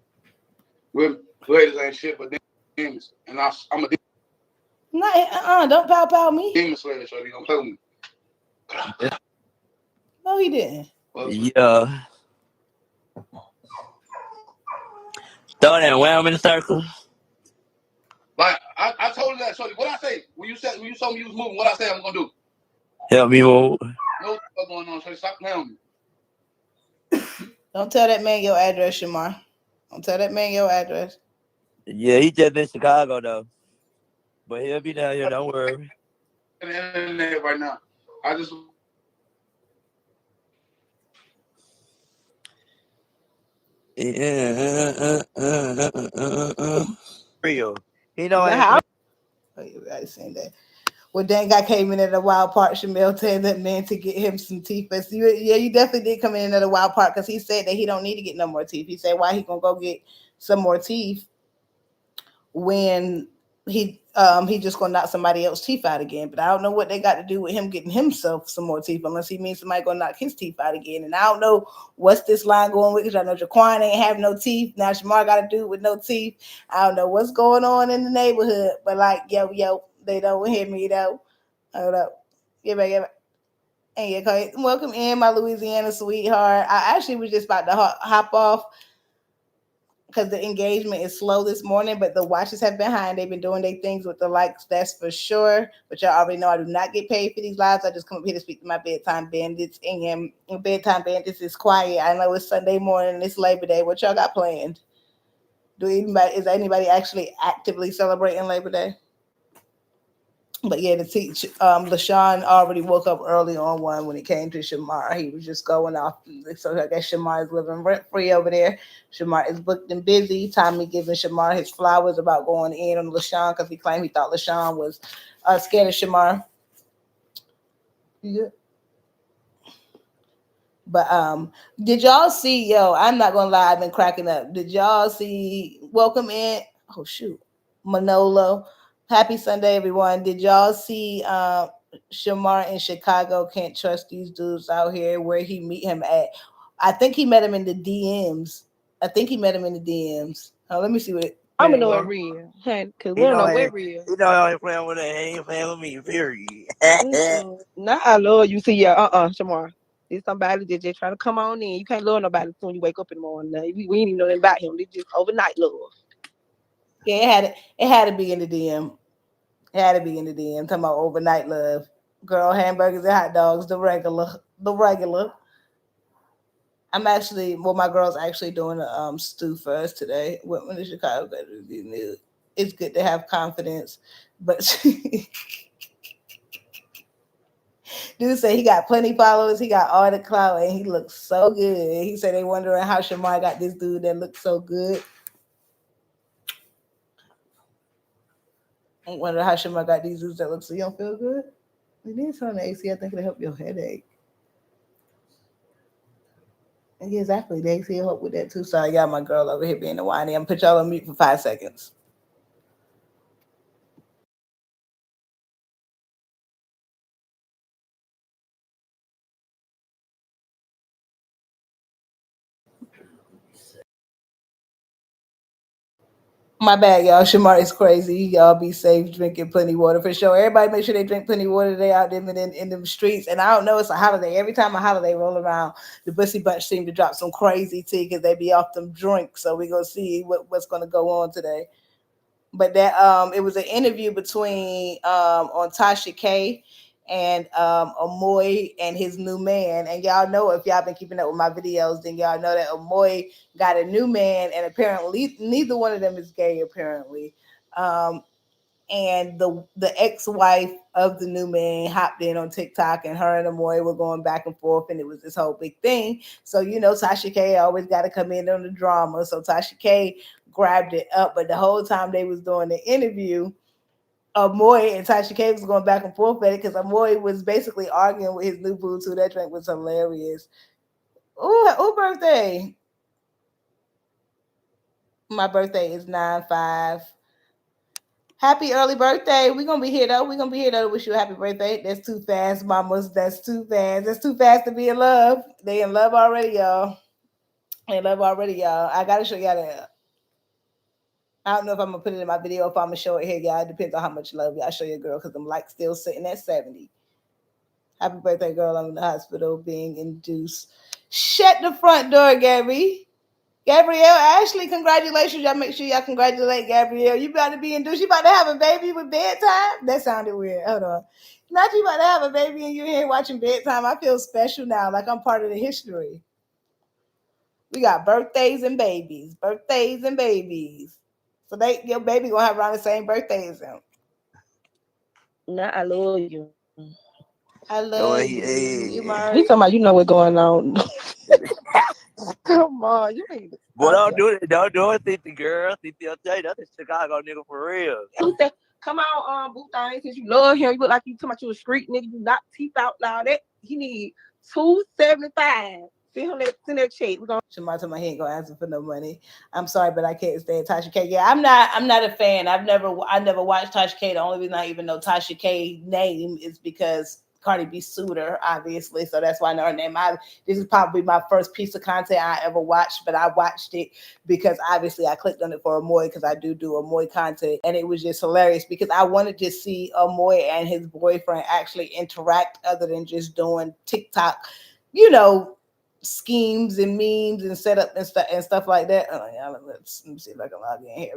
Haters ain't shit but demons. And I'm a No, don't pow me. demon slayer, shorty. Don't play with me. No, he didn't. Yeah. Throw that wham in the circle. Like I told you that, shorty. What I say? When you told me you was moving, what I say I'm gonna do? Help me move. No what's going on, shorty. Stop playing with me. Don't tell that man your address, Shamar. Don't tell that man your address. Yeah, he just in Chicago though. But he'll be down here, don't worry. The internet right now. I just real. He know I saying that. Well, Dan guy came in at a wild part. Shamel told that man to get him some teeth. But you definitely did come in at a wild part because he said that he don't need to get no more teeth. He said why he gonna go get some more teeth when he just gonna knock somebody else's teeth out again. But I don't know what they got to do with him getting himself some more teeth unless he means somebody gonna knock his teeth out again. And I don't know what's this line going with because I know Jaquan ain't have no teeth. Now Shamar got to do with no teeth. I don't know what's going on in the neighborhood, but like yo, they don't hear me though. Hold up. Get back. And yeah, welcome in, my Louisiana sweetheart. I actually was just about to hop off because the engagement is slow this morning, but the watches have been high and they've been doing their things with the likes, that's for sure. But y'all already know I do not get paid for these lives. I just come up here to speak to my bedtime bandits. And bedtime bandits is quiet. I know it's Sunday morning and it's Labor Day. What y'all got planned? Is anybody actually actively celebrating Labor Day? But yeah, Lashun already woke up early on one when it came to Shamar. He was just going off. So I guess Shamar is living rent free over there. Shamar is booked and busy. Tommy giving Shamar his flowers about going in on Lashun because he claimed he thought Lashun was scared of Shamar. Yeah. But did y'all see? I'm not gonna lie, I've been cracking up. Did y'all see? Welcome in. Oh shoot, Manolo. Happy Sunday, everyone. Did y'all see Shamar in Chicago? Can't trust these dudes out here. Where he meet him at? I think he met him in the DMs. Let me see what. I'm gonna know it real, honey, because we don't know what real. You know I ain't playing with that. He ain't playing with me, period. Nah, I love you. See, yeah, Shamar. There's somebody that just trying to come on in. You can't love nobody when you wake up in the morning. We ain't even know nothing about him. It's just overnight love. Yeah, it had to be in the DM. It had to be in the DM. Talking about overnight love. Girl, hamburgers and hot dogs, the regular. My girl's actually doing a stew for us today. Went to Chicago. It's good to have confidence, but dude said he got plenty followers. He got all the clout, and he looks so good. He said they wondering how Shamar got this dude that looks so good. I wonder how Shamar got these dudes that look so you don't feel good. You need some AC. I think it'll help your headache. Yeah, exactly. The AC will help with that too. Sorry, I got my girl over here being a whiny. I'm gonna put y'all on mute for 5 seconds. My bad, y'all. Shamar is crazy. Y'all be safe, drinking plenty of water for sure. Everybody make sure they drink plenty of water. They out there in the streets. And I don't know, it's a holiday. Every time a holiday roll around, the Bussy Bunch seem to drop some crazy tea because they be off them drinks. So we gonna see what's gonna go on today. But that it was an interview between on Tasha K and Amoy and his new man. And y'all know, if y'all been keeping up with my videos, then y'all know that Amoy got a new man, and apparently neither one of them is gay, apparently. and the ex-wife of the new man hopped in on TikTok, and her and Amoy were going back and forth, and it was this whole big thing. So Tasha K always got to come in on the drama. So Tasha K grabbed it up, but the whole time they was doing the interview, Amoy and Tasha K was going back and forth at it because Amoy was basically arguing with his new boo too. That drink was hilarious. Ooh, birthday. My birthday is 9/5. Happy early birthday. We're going to be here though. We're going to be here though to wish you a happy birthday. That's too fast, mamas. That's too fast. That's too fast to be in love. They in love already, y'all. They in love already, y'all. I got to show y'all that. I don't know if I'm going to put it in my video, if I'm going to show it here, y'all. It depends on how much love y'all show your girl because I'm like still sitting at 70. Happy birthday, girl. I'm in the hospital being induced. Shut the front door, Gabby. Gabrielle, Ashley, congratulations. Y'all make sure y'all congratulate Gabrielle. You about to be induced. You about to have a baby with bedtime? That sounded weird. Hold on. Not you about to have a baby and you're here watching bedtime. I feel special now, like I'm part of the history. We got birthdays and babies. Birthdays and babies. So your baby gonna have around the same birthday as them. Nah, I love you. I love you. He talking about you know what's going on. Come on, you ain't. Boy, don't do it. Don't do it, Titi girl. Titi, I'll tell you, that's a Chicago nigga for real. Come on, boo thing. Since you love him, you look like you talking about you a street nigga. You knock teeth out now. That he need $275. Send that check. Shamar told me he ain't gonna answer for no money. I'm sorry, but I can't stand Tasha K. Yeah, I'm not a fan. I never watched Tasha K. The only reason I even know Tasha K name is because Cardi B sued her, obviously. So that's why I know her name. This is probably my first piece of content I ever watched, but I watched it because obviously I clicked on it for Amoy because I do Amoy content, and it was just hilarious because I wanted to see Amoy and his boyfriend actually interact other than just doing TikTok, schemes and memes and setup and stuff like that. Let me see if I can log in here.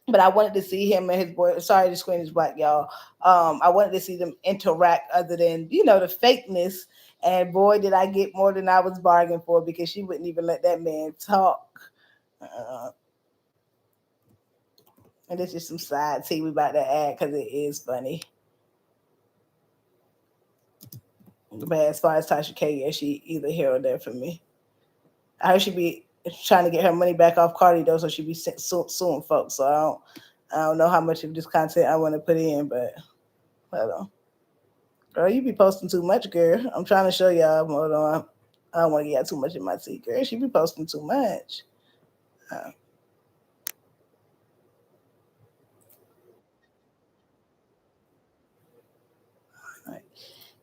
But I wanted to see him and his boy. Sorry, the screen is black, y'all. I wanted to see them interact other than the fakeness. And boy, did I get more than I was bargaining for because she wouldn't even let that man talk. And this is some side tea we about to add because it is funny. But as far as Tasha K, yeah, she either here or there for me. I heard she be trying to get her money back off Cardi though, so she be suing folks. So I don't know how much of this content I want to put in, but hold on. Girl, you be posting too much, girl. I'm trying to show y'all. Hold on. I don't want to get too much in my tea, girl. She be posting too much.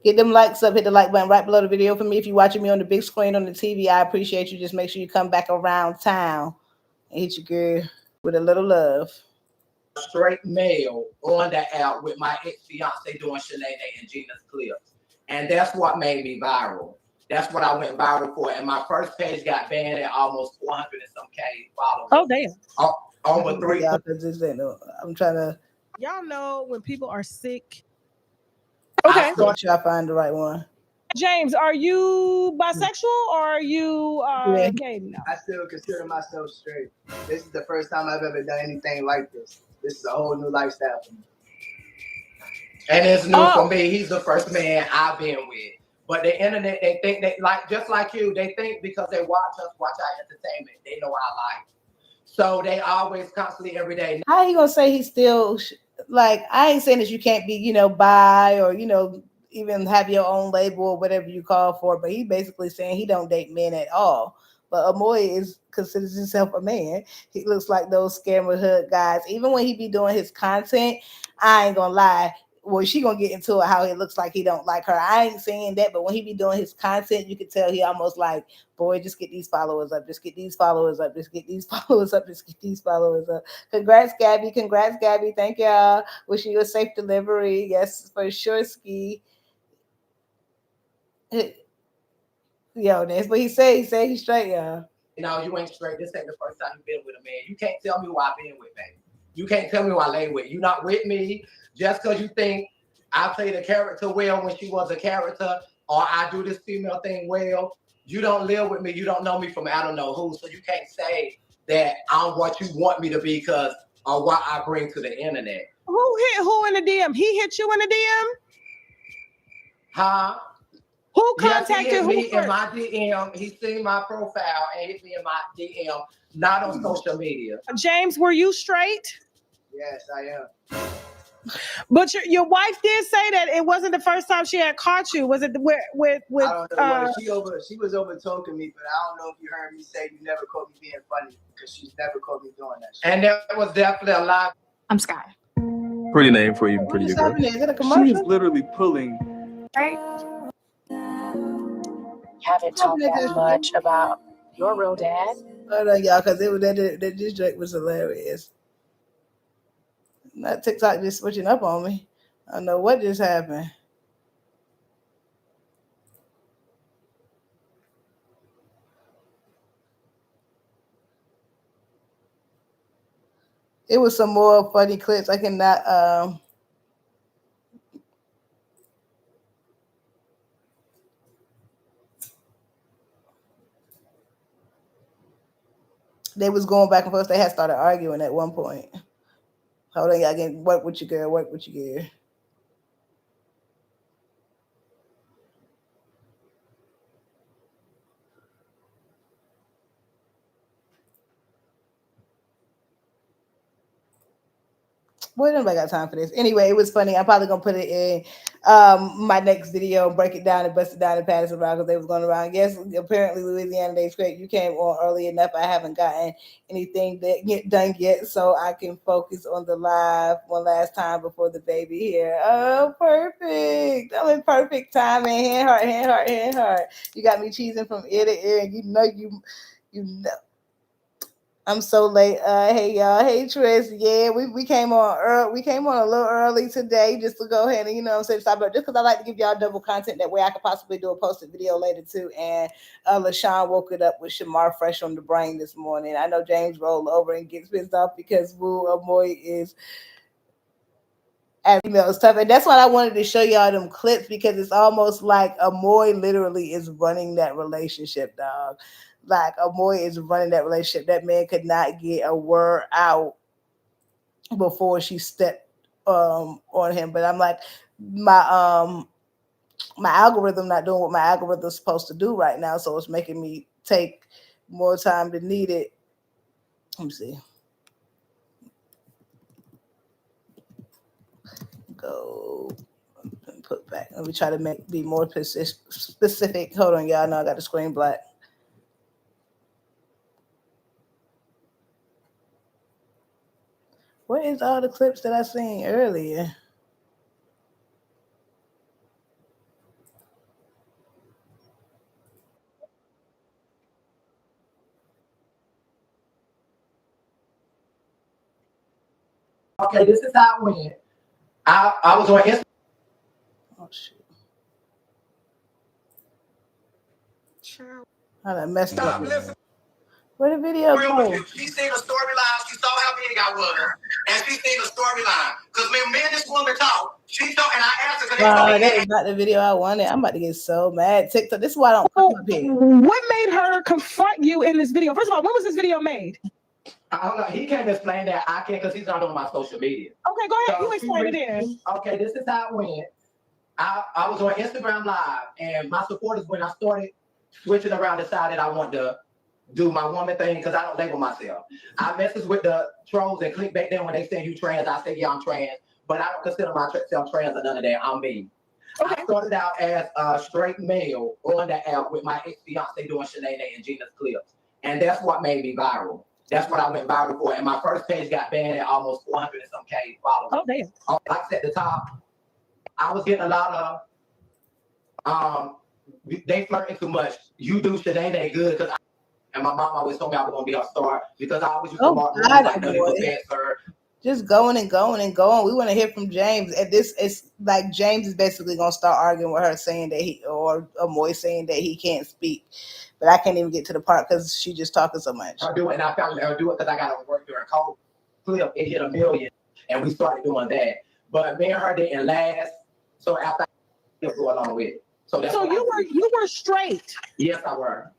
Get them likes up, hit the like button right below the video for me. If you're watching me on the big screen on the TV, I appreciate you. Just make sure you come back around town and hit your girl with a little love. Straight male on the app with my ex-fiance doing Shanae and Gina's clips. And that's what made me viral. That's what I went viral for. And my first page got banned at almost 400 and some K followers. Oh, damn. Over 3. I'm trying to. Y'all know when people are sick. Okay. I'm sure I find the right one. James, are you bisexual or are you gay? No. I still consider myself straight. This is the first time I've ever done anything like this. This is a whole new lifestyle for me. And it's new for me. He's the first man I've been with. But the internet, they think just like you, they think because they watch our entertainment, they know our life. So they always constantly every day. How you gonna say he's still I ain't saying that you can't be, bi or, even have your own label or whatever you call for, but he basically saying he don't date men at all. But Amoy considers himself a man. He looks like those scammer hood guys. Even when he be doing his content, I ain't gonna lie. Well, she gonna get into it how it looks like he don't like her. I ain't saying that, but when he be doing his content, you can tell he almost like, boy, just get these followers up, just get these followers up, just get these followers up, just get these followers up. Congrats, Gabby. Congrats, Gabby. Thank y'all. Wishing you a safe delivery. Yes, for sure, Ski. Yo, that's what he said. He said he's straight, y'all. No, you ain't straight. This ain't the first time you've been with a man. You can't tell me who I've been with, baby. You can't tell me who I lay with. You're not with me just because you think I played a character well when she was a character, or I do this female thing well. You don't live with me. You don't know me from I don't know who. So you can't say that I'm what you want me to be because or what I bring to the internet. Who hit who in the DM? He hit you in the DM? Huh? Who Yes, contacted he hit who me in first? my DM. He seen my profile and hit me in my DM, not on social media. James, were you straight? Yes, I am. But your wife did say that it wasn't the first time she had caught you. Was it with I don't know. She was over talking me, but I don't know if you heard me say you never caught me being funny, because she's never caught me doing that shit. And there was definitely a lot. I'm Sky. Pretty name for even prettier girl. Is it a She commercial? is literally pulling. Right? Haven't talked that much about your real dad. Hold on, y'all, because that this joke was hilarious. Not TikTok just switching up on me. I don't know what just happened. It was some more funny clips. I cannot. They was going back and forth. They had started arguing at one point. Hold on, y'all. Again, work with your girl. Work with your girl. Boy, nobody got time for this. Anyway, it was funny. I'm probably gonna put it in my next video, break it down and bust it down and pass it around because they was going around. Yes, apparently Louisiana Day Scrape, you came on early enough. I haven't gotten anything that get done yet, so I can focus on the live one last time before the baby here. Oh, perfect. I'm in perfect timing. Hand heart, hand heart, hand heart. You got me cheesing from ear to ear, and you know. I'm so late. Hey y'all. Hey Tris. Yeah, we came on early. We came on a little early today just to go ahead and stop. But just because I like to give y'all double content, that way I could possibly do a posted video later too. And Lashun woke it up with Shamar fresh on the brain this morning. I know James rolled over and gets pissed off because Woo Amoy is as female stuff, and that's why I wanted to show y'all them clips, because it's almost like Amoy literally is running that relationship, dog. Like Amoy is running that relationship. That man could not get a word out before she stepped on him. But I'm like, my algorithm not doing what my algorithm's supposed to do right now, so it's making me take more time than needed. Let me see. Go and put back. Let me try to be more specific. Hold on, y'all. Know I got the screen black. Where is all the clips that I seen earlier? Okay, this is how it went. I was on Instagram. Oh shit. I done messed up. Where the video go? She seen a storyline. She saw how big I was, and she seen a storyline. Because when me and this woman talk, she talk, and I asked her. That is not the video I wanted. I'm about to get so mad. TikTok. This is why I don't come up here. What made her confront you in this video? First of all, when was this video made? I don't know. He can't explain that. I can't, because he's not on my social media. Okay, go ahead. You explain it in. Okay, this is how it went. I was on Instagram Live, and my supporters, when I started switching around, decided I wanted to do my woman thing, because I don't label myself. I message with the trolls and click back then when they say you trans. I say, yeah, I'm trans, but I don't consider myself trans or none of that. I'm me. Okay. I started out as a straight male on the app with my ex-fiance doing Sinead and Gina's clips, and that's what made me viral. That's what I went viral for, and my first page got banned at almost 400 and some K followers. Oh, damn. Like I said at the top, I was getting a lot of, they flirting too much. You do Sinead good, because and my mom always told me I was going to be a star, because I always used to mark just going and going and going. We want to hear from James. And this is like James is basically going to start arguing with her, saying that or Amoy saying that he can't speak. But I can't even get to the part because she just talking so much. I'll do it, and I found I'll do it because I got to work during COVID. Clip, it hit 1 million, and we started doing that. But me and her didn't last, so after I go along with it. So you were straight. Yes, I were.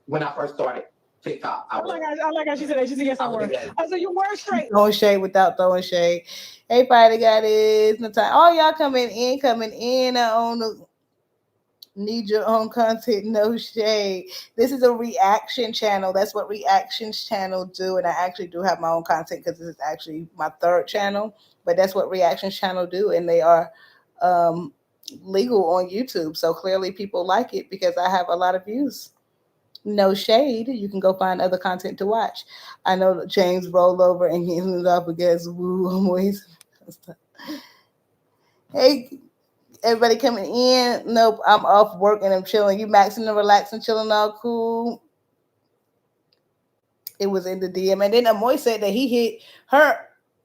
When I first started. TikTok. I like how she said that. She said yes, I were. I said you were straight. Throwing shade without throwing shade. Hey, Friday got it. All y'all coming in on the need your own content, no shade. This is a reaction channel. That's what reactions channel do. And I actually do have my own content because this is actually my third channel. But that's what reactions channel do. And they are legal on YouTube. So clearly people like it because I have a lot of views. No shade. You can go find other content to watch. I know that James rolled over and he ended up against Woo. Hey, everybody coming in. Nope, I'm off work and I'm chilling. You maxing and relaxing, chilling, all cool. It was in the DM. And then Amoy said that he hit her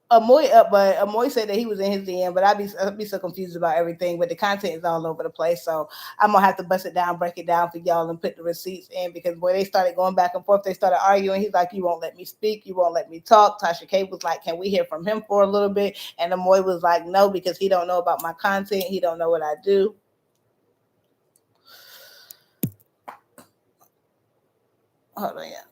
Amoy up, but Amoy said that he was in his DM, but I'd be so confused about everything. But the content is all over the place, so I'm gonna have to bust it down, break it down for y'all, and put the receipts in because boy, they started going back and forth. They started arguing. He's like, "You won't let me speak. You won't let me talk." Tasha K was like, "Can we hear from him for a little bit?" And Amoy was like, "No, because he don't know about my content. He don't know what I do." Hold on, yeah.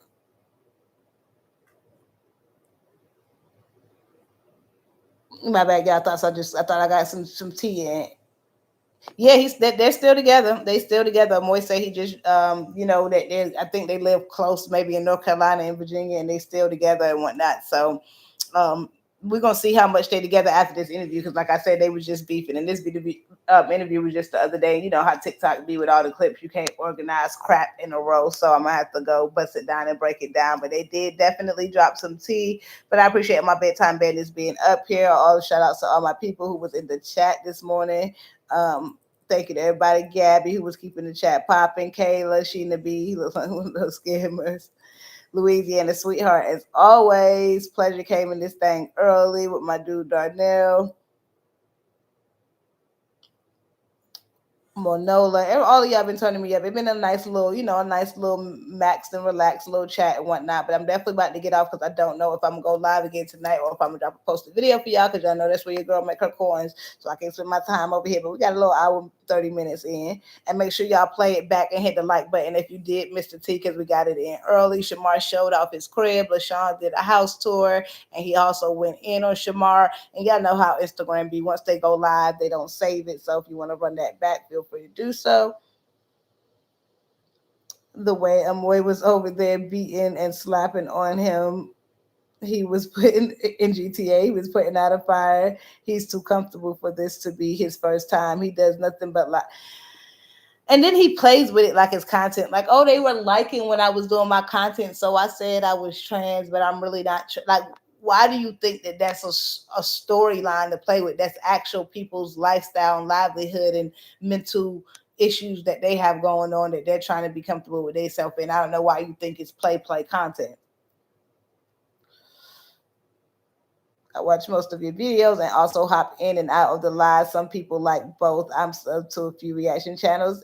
My bad, y'all. I thought I got some tea in. Yeah, they're still together. They still together. Moy say he just that I think they live close, maybe in North Carolina and Virginia, and they still together and whatnot. So we're gonna see how much they together after this interview because, like I said, they was just beefing, and this interview was just the other day. You know how TikTok be with all the clips; you can't organize crap in a row. So I'm gonna have to go bust it down and break it down. But they did definitely drop some tea. But I appreciate my bedtime bandits being up here. All the shout outs to all my people who was in the chat this morning. Thank you to everybody. Gabby, who was keeping the chat popping. Kayla, Sheena B, he looks like one of those scammers. Louisiana sweetheart, as always. Pleasure came in this thing early with my dude Darnell. Monola, all of y'all been turning me up. It's been a nice little max and relaxed little chat and whatnot. But I'm definitely about to get off because I don't know if I'm gonna go live again tonight or if I'm gonna drop a posted video for y'all because y'all know that's where your girl make her coins. So I can spend my time over here. But we got a little hour, 30 minutes in. And make sure y'all play it back and hit the like button if you did miss the tea because we got it in early. Shamar showed off his crib. Lashun did a house tour and he also went in on Shamar. And y'all know how Instagram be. Once they go live, they don't save it. So if you want to run that back, feel free to do so. The way Amoy was over there beating and slapping on him, he was putting in GTA, he was putting out a fire. He's too comfortable for this to be his first time. He does nothing but like. And then he plays with it like his content. Like, oh, they were liking when I was doing my content, so I said I was trans, but I'm really not. Like, why do you think that that's a storyline to play with? That's actual people's lifestyle and livelihood and mental issues that they have going on that they're trying to be comfortable with themselves in. I don't know why you think it's play content. I watch most of your videos and also hop in and out of the live. Some people like both. I'm sub to a few reaction channels.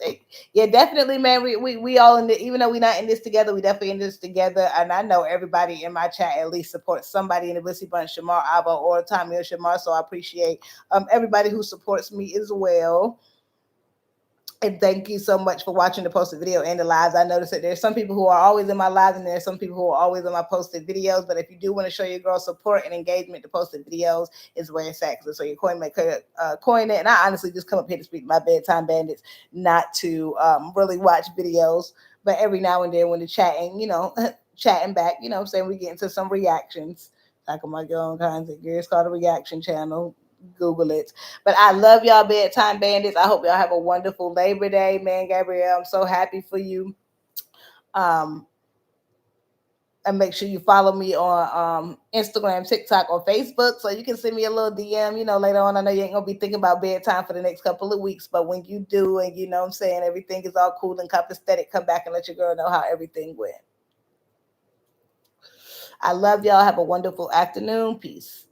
Yeah, definitely, man. We all in the, even though we're not in this together, we definitely in this together. And I know everybody in my chat at least supports somebody in the Blissy Bunch, Shamar, Alvo, or Tommy or Shamar. So I appreciate everybody who supports me as well. And thank you so much for watching the posted video and the lives. I noticed that there's some people who are always in my lives and there's some people who are always in my posted videos. But if you do want to show your girl support and engagement, the posted videos is where it's at. So your coin maker coin it. And I honestly just come up here to speak to my bedtime bandits, not to really watch videos. But every now and then when the chatting, chatting back, I'm saying we get into some reactions. Like my own content. It's called a reaction channel. Google it. But I love y'all, bedtime bandits. I hope y'all have a wonderful Labor Day, man. Gabrielle, I'm so happy for you. And make sure you follow me on Instagram, TikTok, or Facebook so you can send me a little DM, later on. I know you ain't gonna be thinking about bedtime for the next couple of weeks, but when you do, and what I'm saying, everything is all cool and copacetic, come back and let your girl know how everything went. I love y'all. Have a wonderful afternoon. Peace.